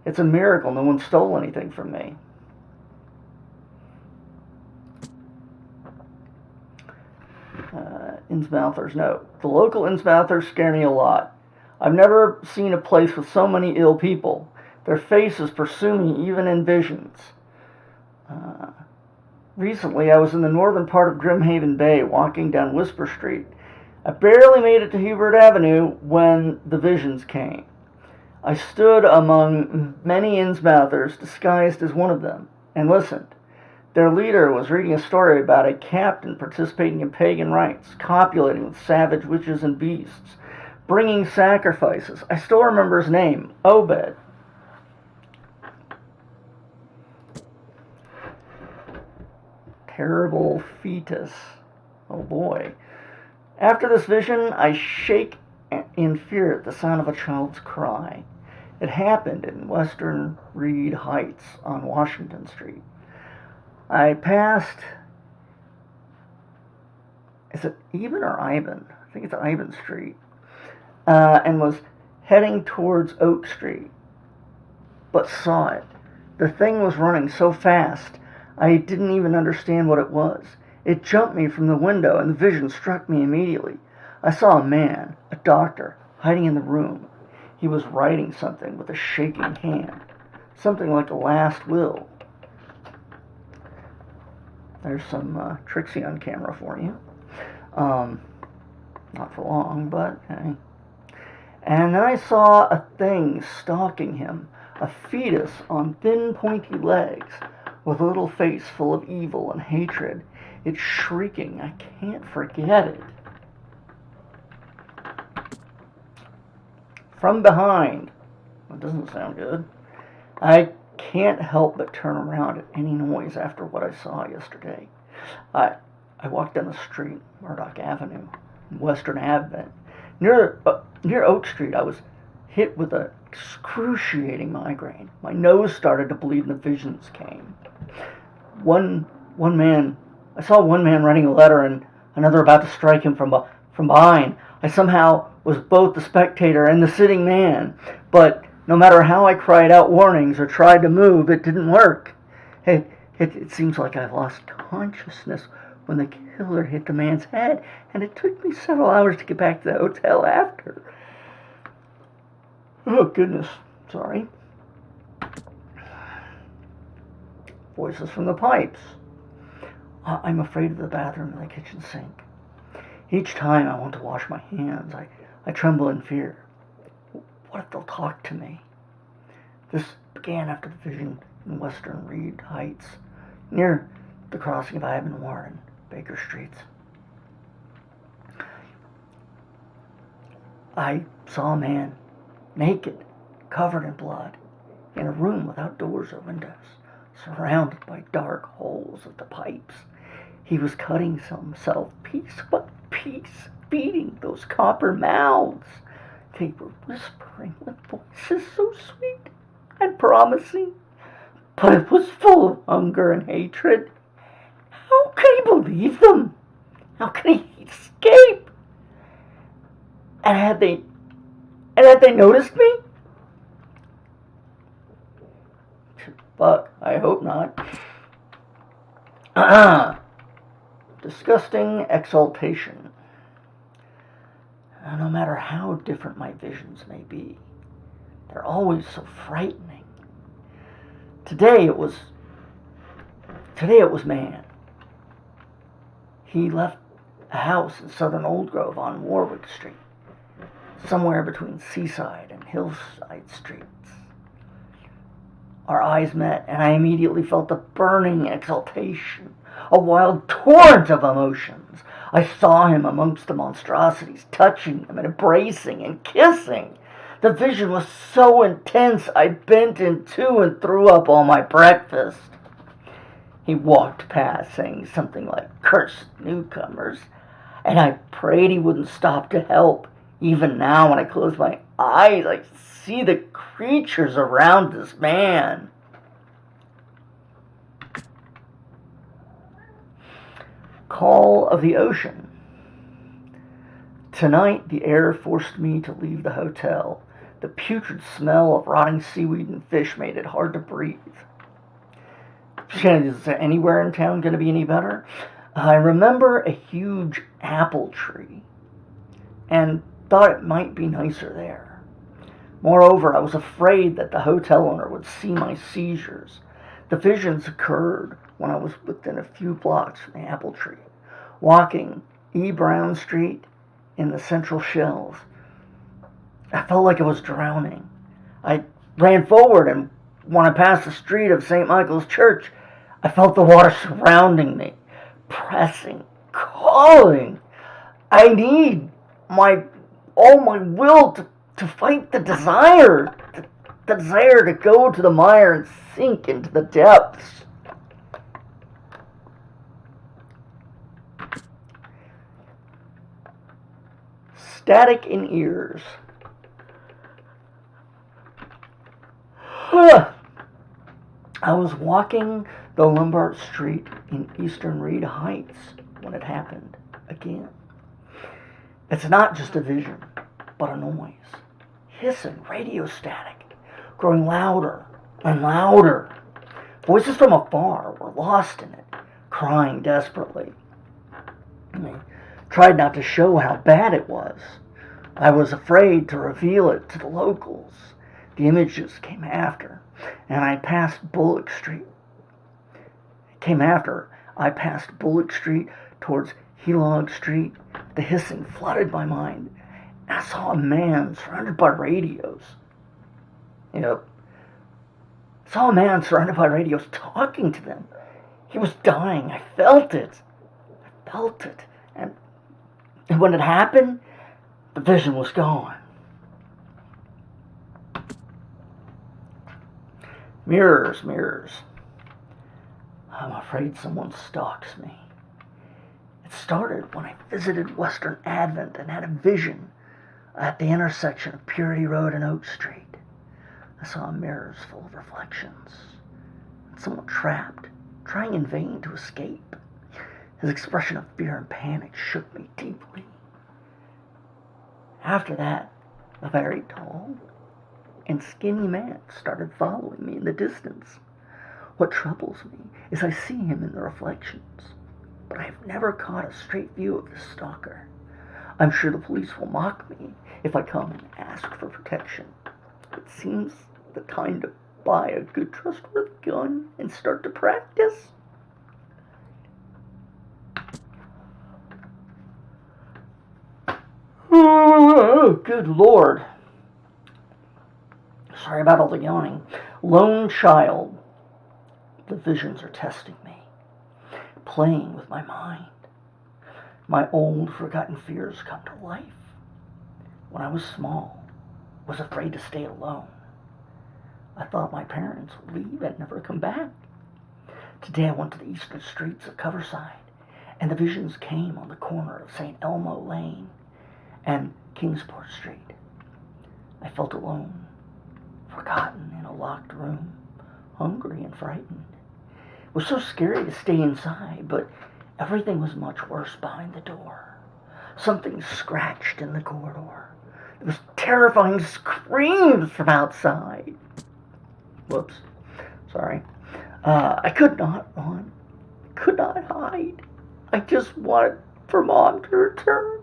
It's a miracle no one stole anything from me. Innsmouther's note. The local Innsmouthers scare me a lot. I've never seen a place with so many ill people. Their faces pursue me even in visions. Recently, I was in the northern part of Grimhaven Bay, walking down Whisper Street. I barely made it to Hubert Avenue when the visions came. I stood among many Innsmouthers, disguised as one of them, and listened. Their leader was reading a story about a captain participating in pagan rites, copulating with savage witches and beasts, bringing sacrifices. I still remember his name, Obed. Terrible fetus. Oh boy. After this vision, I shake in fear at the sound of a child's cry. It happened in Western Reed Heights on Washington Street. I passed, is it Eben or Ivan? I think it's Ivan Street. And was heading towards Oak Street, but saw it. The thing was running so fast, I didn't even understand what it was. It jumped me from the window, and the vision struck me immediately. I saw a man, a doctor, hiding in the room. He was writing something with a shaking hand, something like a last will. There's some Trixie on camera for you. Not for long, but hey. And then I saw a thing stalking him, a fetus on thin, pointy legs, with a little face full of evil and hatred. It's shrieking. I can't forget it. From behind. That doesn't sound good. I can't help but turn around at any noise after what I saw yesterday. I walked down the street, Murdoch Avenue, Western Ave. Near Oak Street, I was hit with an excruciating migraine. My nose started to bleed and the visions came. I saw one man writing a letter and another about to strike him from behind. I somehow was both the spectator and the sitting man, but no matter how I cried out warnings or tried to move, it didn't work. It seems like I lost consciousness when the killer hit the man's head, and it took me several hours to get back to the hotel after. Oh, goodness. Sorry. Voices from the pipes. I'm afraid of the bathroom and the kitchen sink. Each time I want to wash my hands, I tremble in fear. What if they'll talk to me? This began after the vision in Western Reed Heights, near the crossing of Ivan Warren, Baker Streets. I saw a man, naked, covered in blood, in a room without doors or windows, surrounded by dark holes of the pipes. He was cutting himself piece by piece, feeding those copper mouths. They were whispering with voices so sweet and promising, but it was full of hunger and hatred. How could he believe them? How could he escape? And had they noticed me? But I hope not. Disgusting exaltation. No matter how different my visions may be, they're always so frightening. Today it was man. He left a house in southern Old Grove on Warwick Street, somewhere between Seaside and Hillside Streets. Our eyes met, and I immediately felt a burning exultation, a wild torrent of emotions. I saw him amongst the monstrosities, touching them and embracing and kissing. The vision was so intense, I bent in two and threw up all my breakfast. He walked past, saying something like, "Cursed newcomers," and I prayed he wouldn't stop to help. Even now, when I close my eyes, I see the creatures around this man. Call of the ocean. Tonight, the air forced me to leave the hotel. The putrid smell of rotting seaweed and fish made it hard to breathe. Is there anywhere in town going to be any better? I remember a huge apple tree and thought it might be nicer there. Moreover, I was afraid that the hotel owner would see my seizures. The visions occurred when I was within a few blocks from the apple tree, walking E. Brown Street in the Central Shells. I felt like I was drowning. I ran forward, and when I passed the street of St. Michael's Church, I felt the water surrounding me, pressing, calling. I need all my will to fight the desire to go to the mire and sink into the depths. Static in ears. I was walking the Lombard Street in Eastern Reed Heights when it happened again. It's not just a vision, but a noise. Hissing, radio static, growing louder and louder. Voices from afar were lost in it, crying desperately. I tried not to show how bad it was. I was afraid to reveal it to the locals. The images came after, and I passed Bullock Street. I passed Bullock Street towards Helog Street. The hissing flooded my mind. I saw a man surrounded by radios. Saw a man surrounded by radios talking to them. He was dying. I felt it. And when it happened, the vision was gone. Mirrors, mirrors. I'm afraid someone stalks me. It started when I visited Western Advent and had a vision at the intersection of Purity Road and Oak Street. I saw mirrors full of reflections, and someone trapped, trying in vain to escape. His expression of fear and panic shook me deeply. After that, a very tall and skinny man started following me in the distance. What troubles me is I see him in the reflections, but I have never caught a straight view of this stalker. I'm sure the police will mock me if I come and ask for protection. It seems the time to buy a good trustworthy gun and start to practice. Oh, good Lord. Sorry about all the yawning. Lone child. The visions are testing me, playing with my mind. My old, forgotten fears come to life. When I was small, was afraid to stay alone. I thought my parents would leave and never come back. Today I went to the eastern streets of Coverside, And the visions came on the corner of St. Elmo Lane and Kingsport Street. I felt alone, forgotten in a locked room, hungry and frightened. It was so scary to stay inside, but everything was much worse behind the door. Something scratched in the corridor. There was terrifying screams from outside. Whoops. Sorry. I could not run. Could not hide. I just wanted for Mom to return.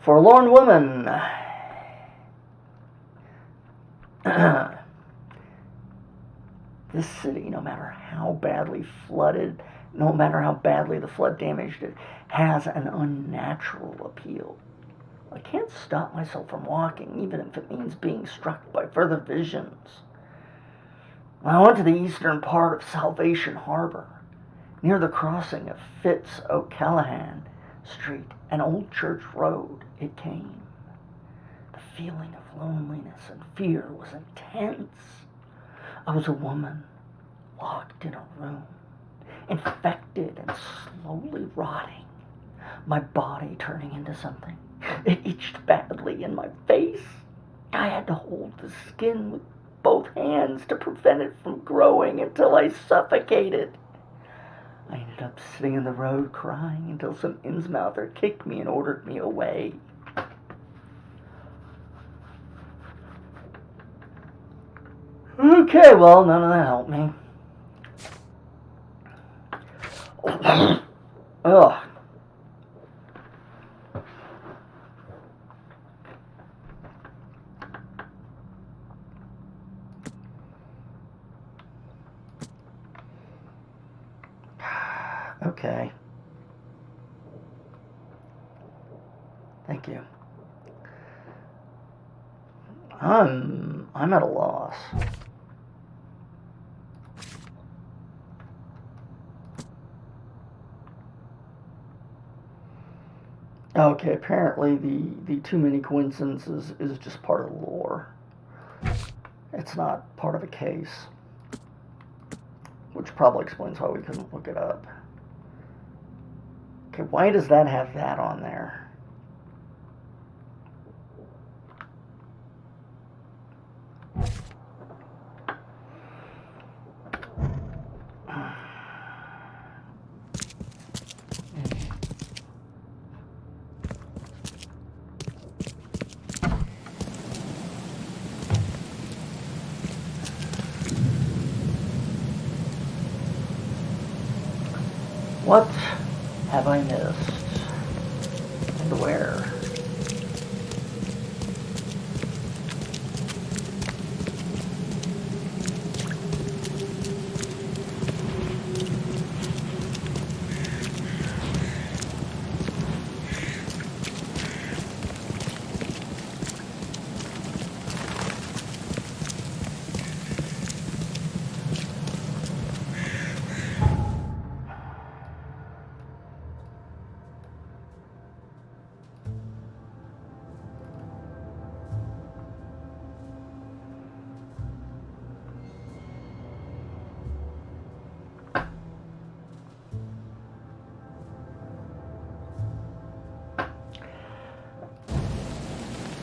Forlorn woman. This city, no matter how badly flooded, no matter how badly the flood damaged it, has an unnatural appeal. I can't stop myself from walking, even if it means being struck by further visions. I went to the eastern part of Salvation Harbor, near the crossing of Fitz O'Callahan Street and Old Church Road. It came. The feeling of loneliness and fear was intense. I was a woman, locked in a room, infected and slowly rotting, my body turning into something. It itched badly in my face. I had to hold the skin with both hands to prevent it from growing until I suffocated. I ended up sitting in the road crying until some Innsmouther kicked me and ordered me away. Okay, well, none of that helped me. Ugh. Okay. Thank you. I'm at a loss. Okay, apparently the too many coincidences is just part of the lore. It's not part of a case. Which probably explains why we couldn't look it up. Okay, why does that have that on there? What have I missed? And where?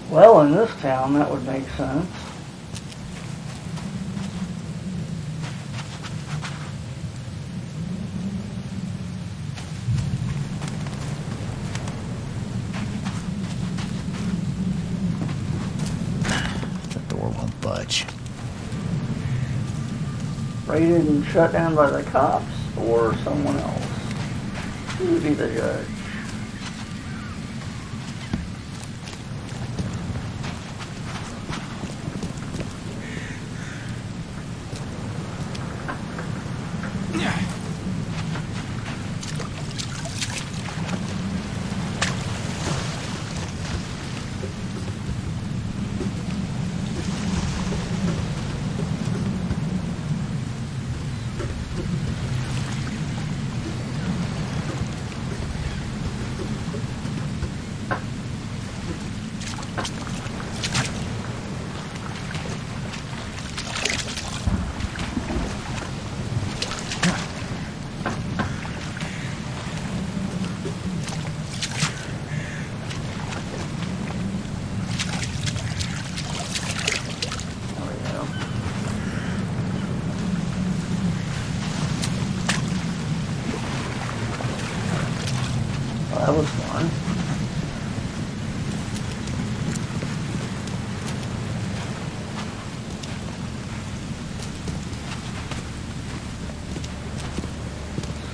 Well, in this town, that would make sense. The door won't budge. Raided and shut down by the cops or someone else. Who would be the judge?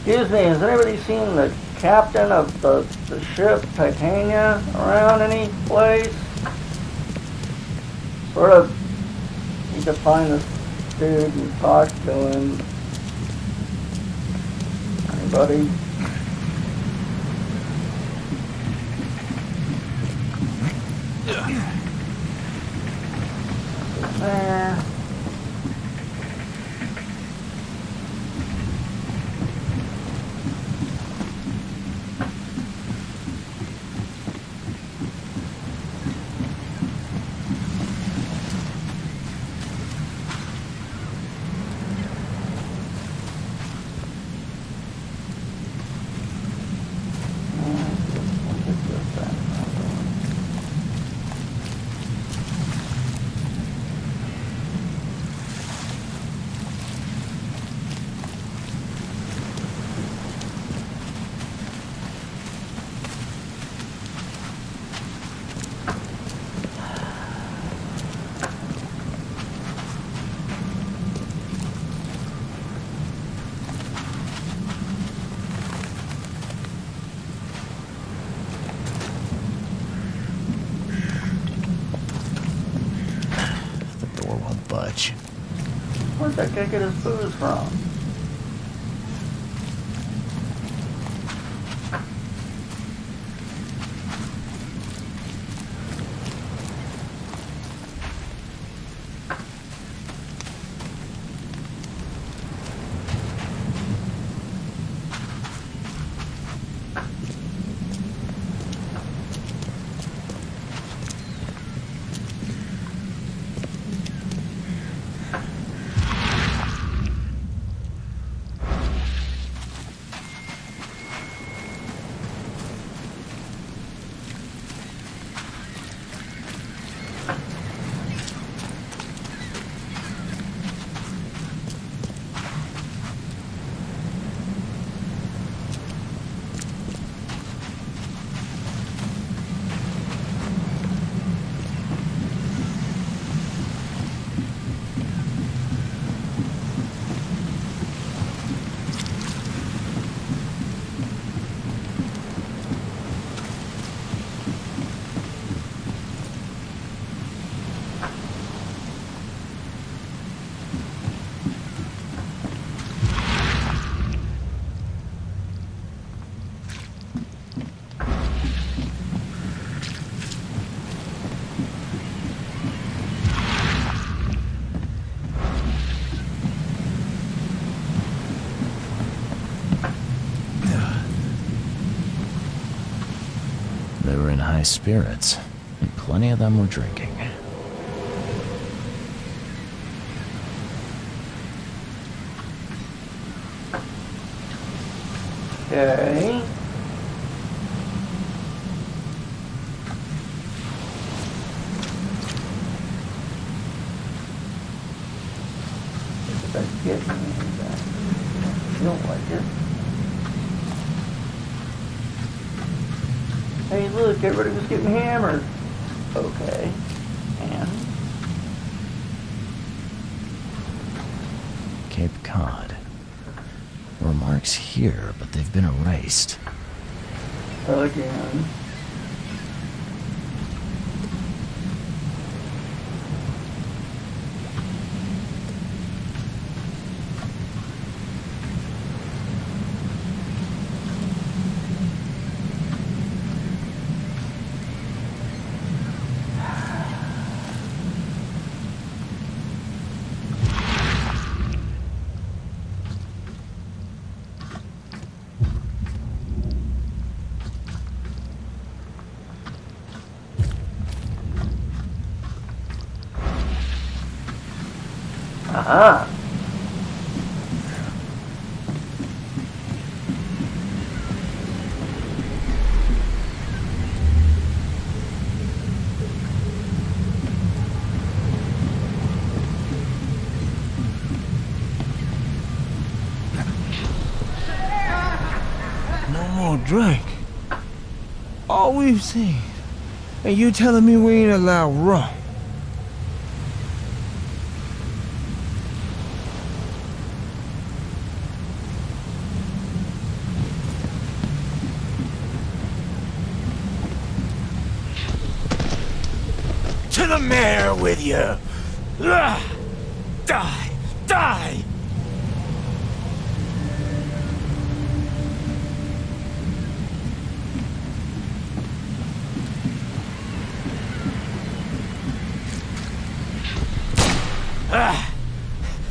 Excuse me, has anybody seen the captain of the ship Titania around any place? Sort of need to find this dude and talk to him. Anybody? There. The door won't budge. Where'd that guy get his booze from? They were in high spirits, and plenty of them were drinking. Okay. Did that get me anything? I don't like it. Hey, look, everybody was getting hammered. Okay. And? Cape Cod. There were marks here, but they've been erased. Again. Aha. No more drink. All we've seen. And you telling me we ain't allowed rum? mayor with you! Die! Die!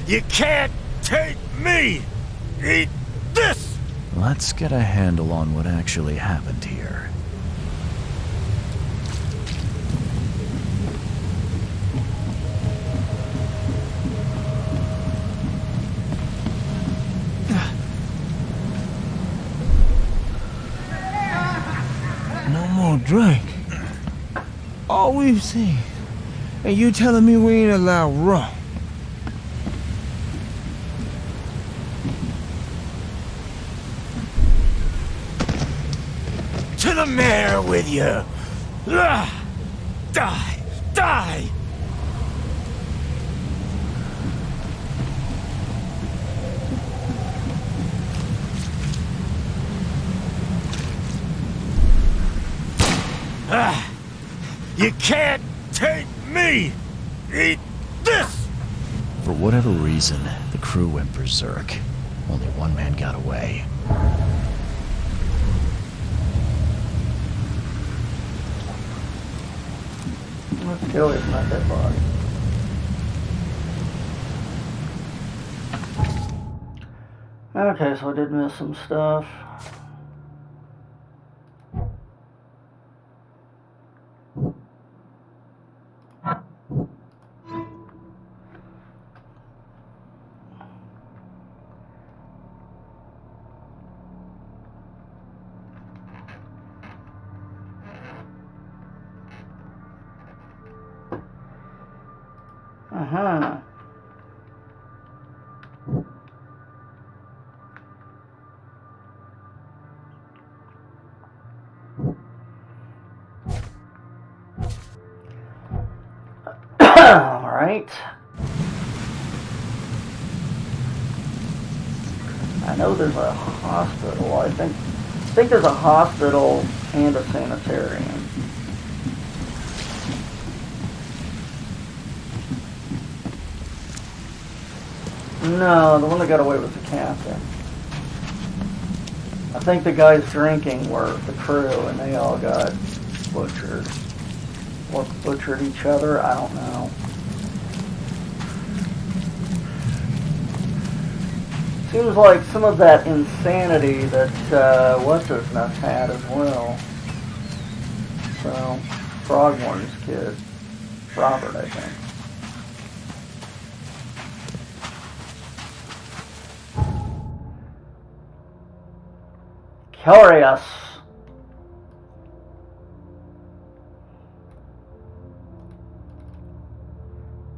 You can't take me! Eat this! Let's get a handle on what actually happened here. No more drink. All we've seen. And you telling me we ain't allowed rum? To the mayor with you! Die! Die! You can't take me! Eat this! For whatever reason, the crew went berserk. Only one man got away. Let's kill his not dead body. Okay, so I did miss some stuff. Uh-huh. All right. I know there's a hospital. I think there's a hospital and a sanitarium. No, the one that got away was the captain. I think the guys drinking were the crew, and they all got butchered. Or butchered each other, I don't know. Seems like some of that insanity that what's-his-nuts had as well. So, Frogmorn's kid. Robert, I think. Curious.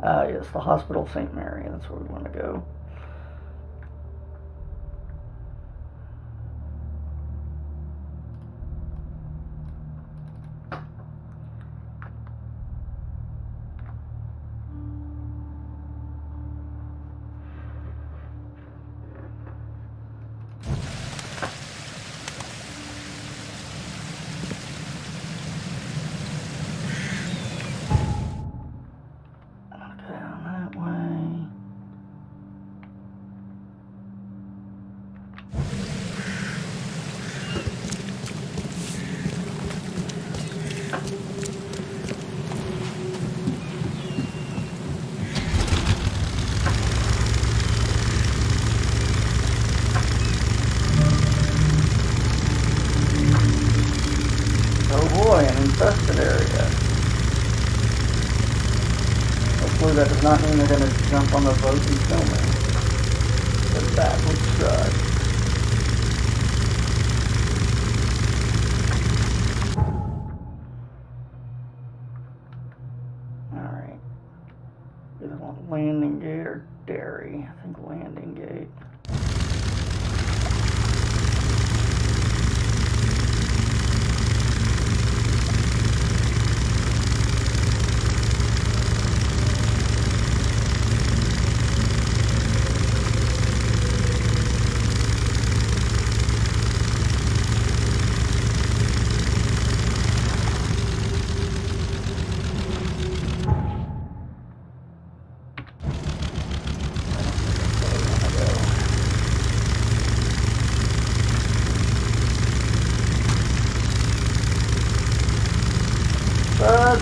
Yes, the Hospital St. Mary. That's where we want to go. Infested area. Hopefully that does not mean they're going to jump on the boat and film it. But that would suck. Alright. Either want landing gate or dairy. I think landing gate.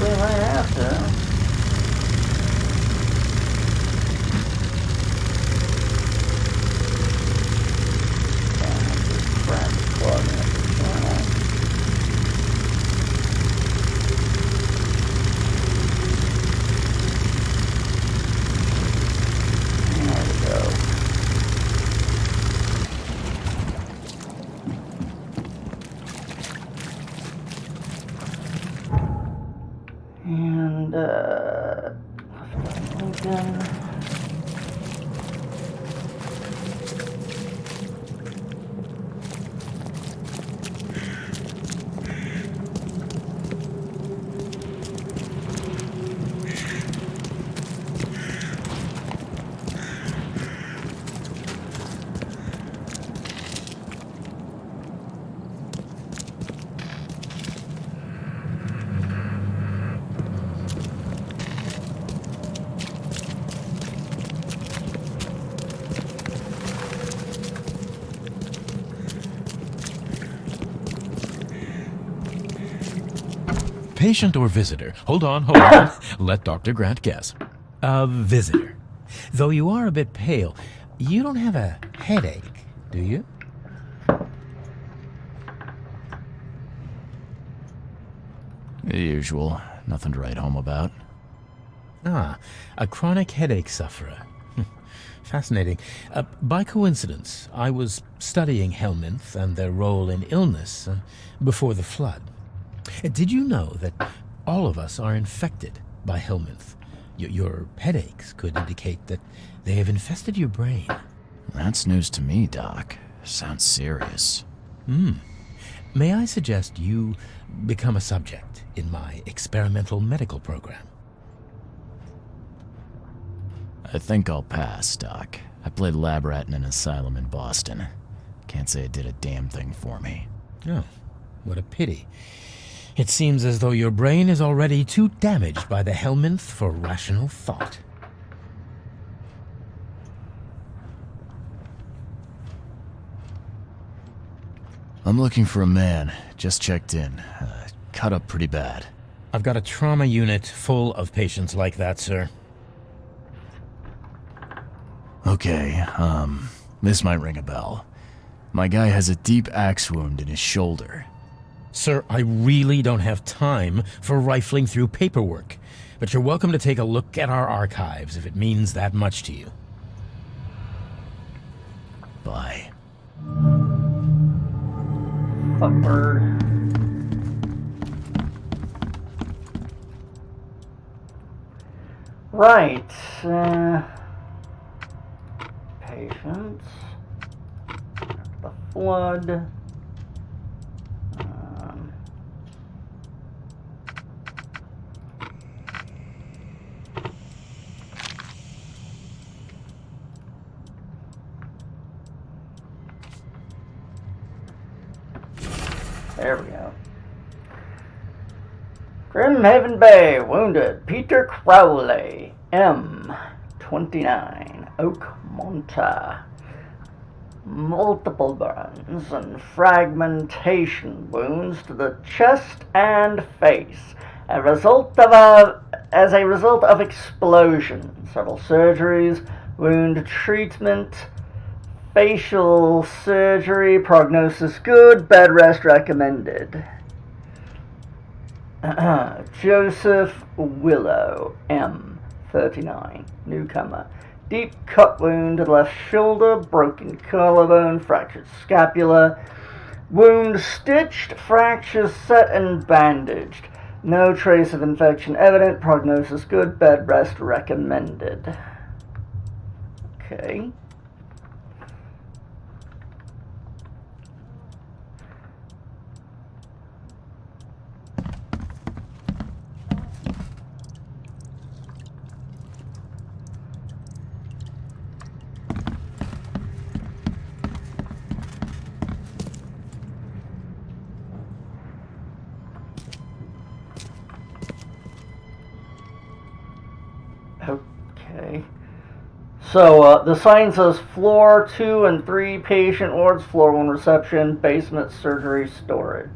We might have to. And, Lincoln. Patient or visitor? Hold on. Let Dr. Grant guess. A visitor. Though you are a bit pale, you don't have a headache, do you? The usual. Nothing to write home about. Ah, a chronic headache sufferer. Fascinating. By coincidence, I was studying Helminth and their role in illness before the flood. Did you know that all of us are infected by Helminth? Your headaches could indicate that they have infested your brain. That's news to me, Doc. Sounds serious. May I suggest you become a subject in my experimental medical program? I think I'll pass, Doc. I played lab rat in an asylum in Boston. Can't say it did a damn thing for me. Oh, what a pity. It seems as though your brain is already too damaged by the Helminth for rational thought. I'm looking for a man. Just checked in. Cut up pretty bad. I've got a trauma unit full of patients like that, sir. Okay, this might ring a bell. My guy has a deep axe wound in his shoulder. Sir, I really don't have time for rifling through paperwork, but you're welcome to take a look at our archives if it means that much to you. Bye. Fuck bird. Right. Patience. The flood. There we go. Grimhaven Bay, wounded. Peter Crowley, M29, Oakmonta. Multiple burns and fragmentation wounds to the chest and face as a result of explosion. Several surgeries, wound treatment, facial surgery, prognosis good, bed rest recommended. Joseph Willow, M39, newcomer. Deep cut wound to the left shoulder, broken collarbone, fractured scapula. Wound stitched, fractures set and bandaged. No trace of infection evident, prognosis good, bed rest recommended. Okay. Okay. So, the sign says floor 2 and 3 patient wards, floor 1 reception, basement surgery storage.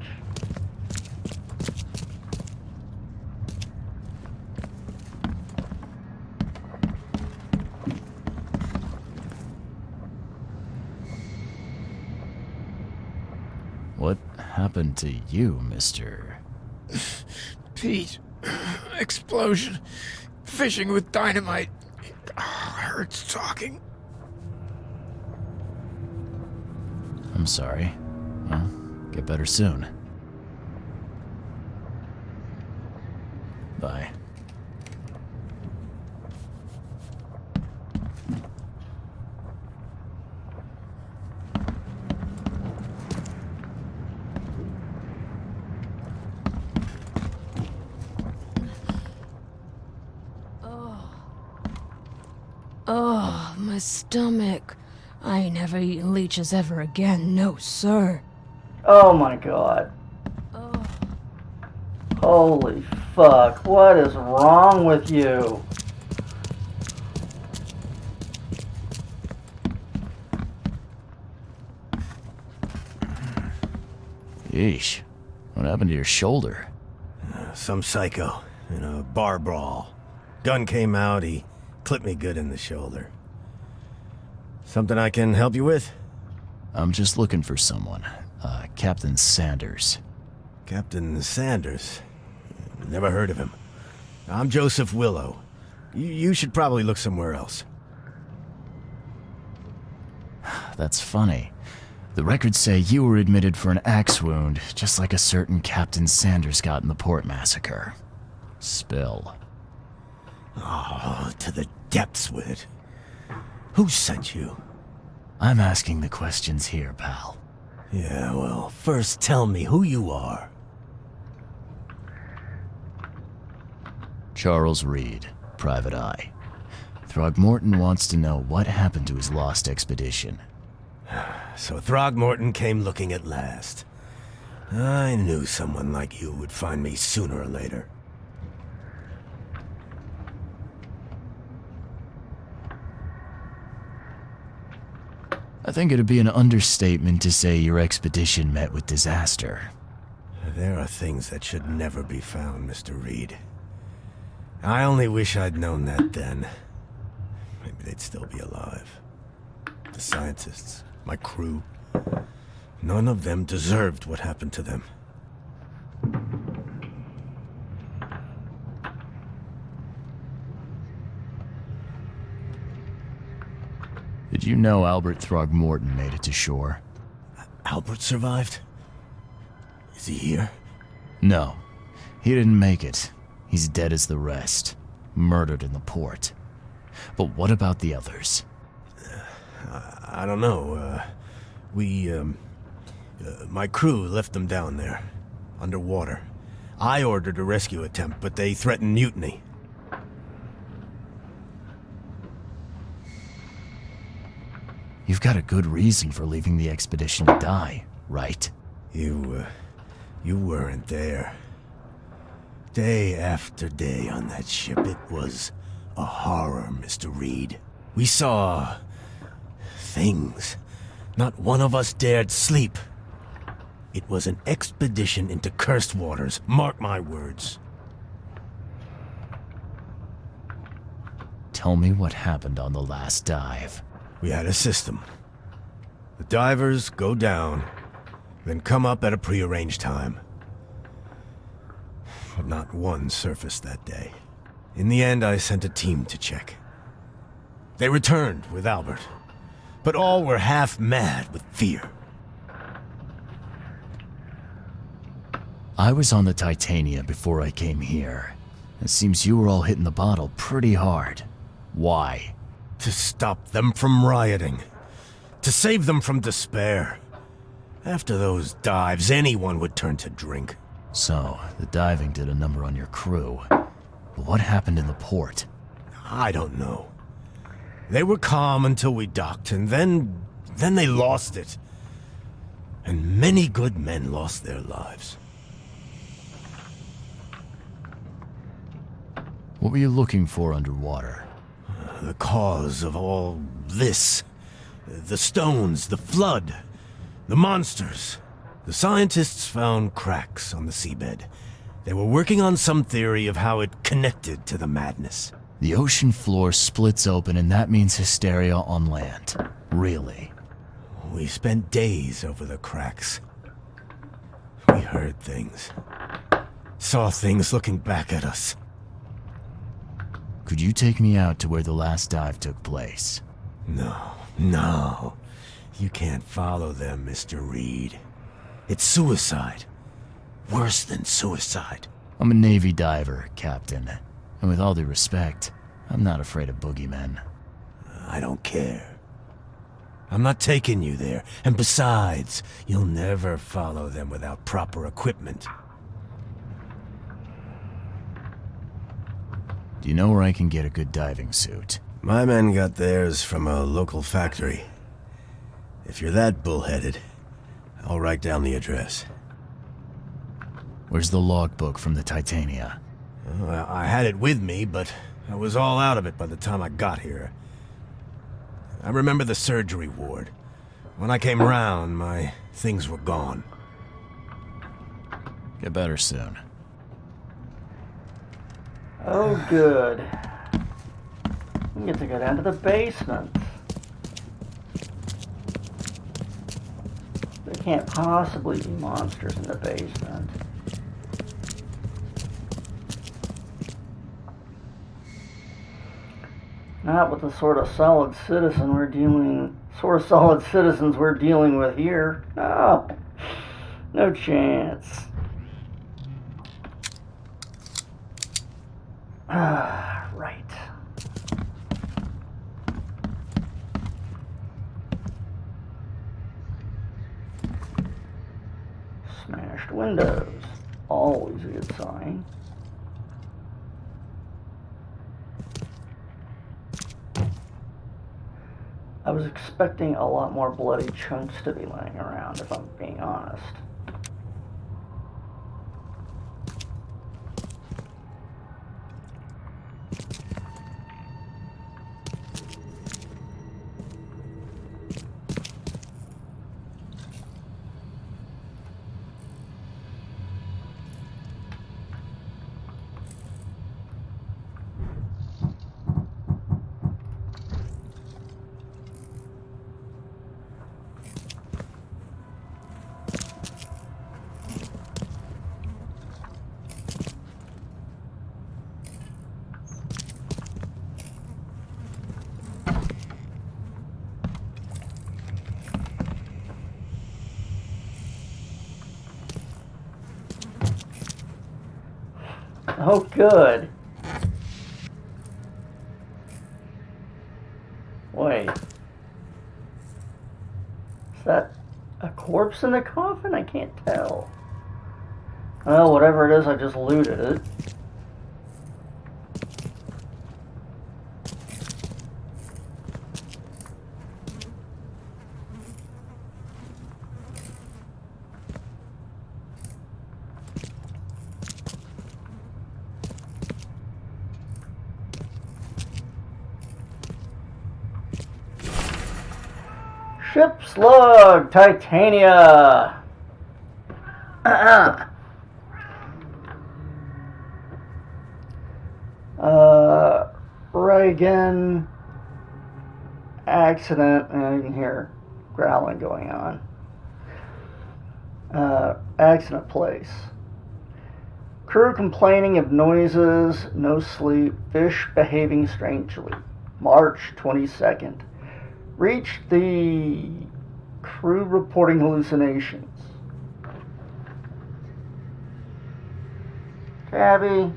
happened to you, Mr.? Pete. Explosion. Fishing with dynamite. Hurts talking. I'm sorry. Well, get better soon. Bye. Oh, my stomach. I ain't never eaten leeches ever again, no sir. Oh my god. Holy fuck, what is wrong with you? Yeesh. What happened to your shoulder? Some psycho in a bar brawl. Gun came out, he clipped me good in the shoulder. Something I can help you with? I'm just looking for someone. Captain Sanders. Captain Sanders? Never heard of him. I'm Joseph Willow. You should probably look somewhere else. That's funny. The records say you were admitted for an axe wound, just like a certain Captain Sanders got in the Port Massacre. Spill. Oh, to the depths with it. Who sent you? I'm asking the questions here, pal. Yeah, well, first tell me who you are. Charles Reed, Private Eye. Throgmorton wants to know what happened to his lost expedition. So Throgmorton came looking at last. I knew someone like you would find me sooner or later. I think it'd be an understatement to say your expedition met with disaster. There are things that should never be found, Mr. Reed. I only wish I'd known that then. Maybe they'd still be alive. The scientists, my crew, none of them deserved what happened to them. Did you know Albert Throgmorton made it to shore? Albert survived? Is he here? No, he didn't make it. He's dead as the rest, murdered in the port. But what about the others? I don't know. My crew left them down there, underwater. I ordered a rescue attempt, but they threatened mutiny. You've got a good reason for leaving the expedition to die, right? You weren't there. Day after day on that ship, it was a horror, Mr. Reed. We saw things. Not one of us dared sleep. It was an expedition into cursed waters, mark my words. Tell me what happened on the last dive. We had a system. The divers go down, then come up at a prearranged time. But not one surfaced that day. In the end, I sent a team to check. They returned with Albert, but all were half mad with fear. I was on the Titania before I came here. It seems you were all hitting the bottle pretty hard. Why? To stop them from rioting. To save them from despair. After those dives, anyone would turn to drink. So, the diving did a number on your crew. But what happened in the port? I don't know. They were calm until we docked, and then they lost it. And many good men lost their lives. What were you looking for underwater? The cause of all this. The stones, the flood, the monsters. The scientists found cracks on the seabed. They were working on some theory of how it connected to the madness. The ocean floor splits open and that means hysteria on land. Really? We spent days over the cracks. We heard things. Saw things looking back at us. Could you take me out to where the last dive took place? No. You can't follow them, Mr. Reed. It's suicide. Worse than suicide. I'm a Navy diver, Captain. And with all due respect, I'm not afraid of boogeymen. I don't care. I'm not taking you there. And besides, you'll never follow them without proper equipment. Do you know where I can get a good diving suit? My men got theirs from a local factory. If you're that bullheaded, I'll write down the address. Where's the logbook from the Titania? Well, I had it with me, but I was all out of it by the time I got here. I remember the surgery ward. When I came round, my things were gone. Get better soon. Oh, good. We get to go down to the basement. There can't possibly be monsters in the basement. Not with the sort of solid citizens we're dealing with here. No. No chance. Ah, right. Smashed windows. Always a good sign. I was expecting a lot more bloody chunks to be laying around, if I'm being honest. Oh, good. Wait. Is that a corpse in the coffin? I can't tell. Well, whatever it is, I just looted it. Ship slug, Titania. Reagan accident, and you can hear growling going on. Accident place. Crew complaining of noises, no sleep, fish behaving strangely. March 22nd. Reached the crew reporting hallucinations. Tabby,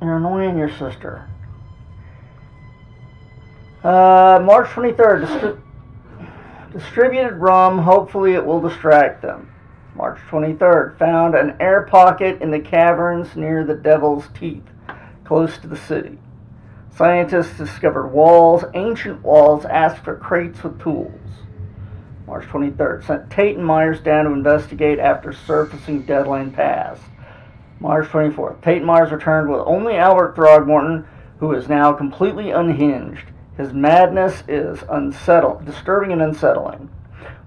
you're annoying your sister. March 23rd. Distributed rum. Hopefully it will distract them. March 23rd. Found an air pocket in the caverns near the Devil's Teeth, close to the city. Scientists discovered walls, ancient walls, asked for crates with tools. March 23rd. Sent Tate and Myers down to investigate after surfacing Deadline Pass. March 24th. Tate and Myers returned with only Albert Throgmorton, who is now completely unhinged. His madness is disturbing and unsettling.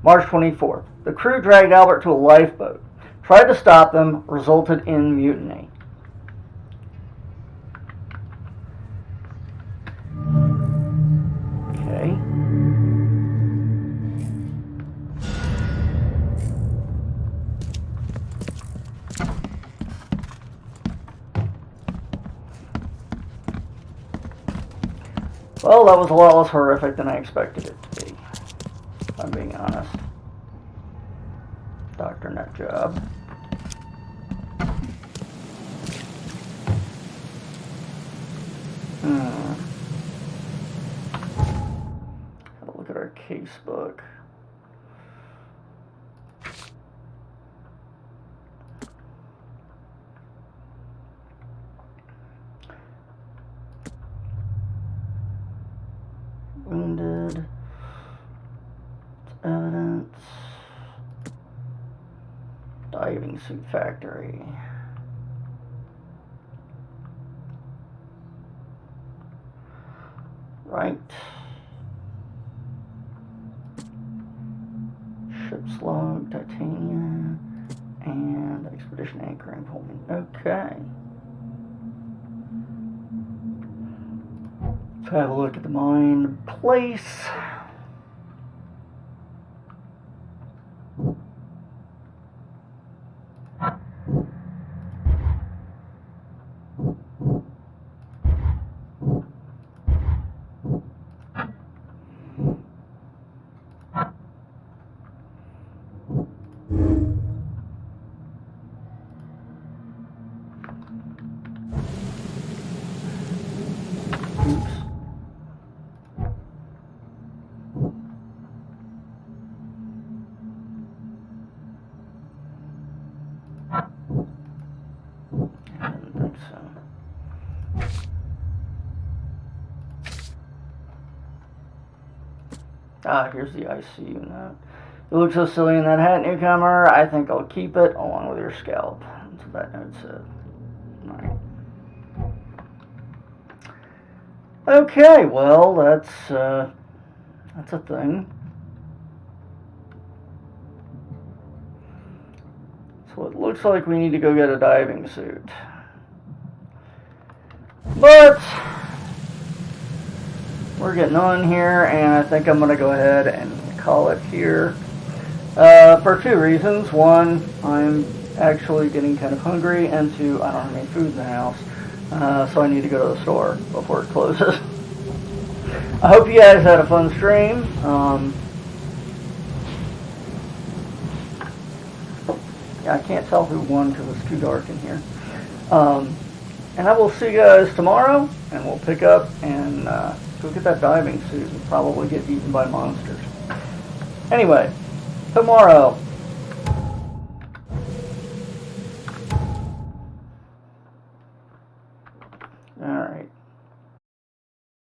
March 24th. The crew dragged Albert to a lifeboat. Tried to stop them, resulted in mutiny. Well, that was a lot less horrific than I expected it to be, if I'm being honest. Dr. Nutjob. Have a look at our case book. Wounded. Evidence. Diving suit factory. Right. Ship's log, titanium, and expedition anchoring Pullman. Okay. Let's have a look at the mine place. Ah, here's the ICU note. You look so silly in that hat, newcomer. I think I'll keep it along with your scalp. That's what that note said. Alright. Okay, well, that's a thing. So it looks like we need to go get a diving suit. But we're getting on here, and I think I'm going to go ahead and call it here for two reasons. One, I'm actually getting kind of hungry, and two, I don't have any food in the house, so I need to go to the store before it closes. I hope you guys had a fun stream. Yeah, I can't tell who won because it's too dark in here. And I will see you guys tomorrow, and we'll pick up and go get that diving suit and probably get eaten by monsters. Anyway, tomorrow,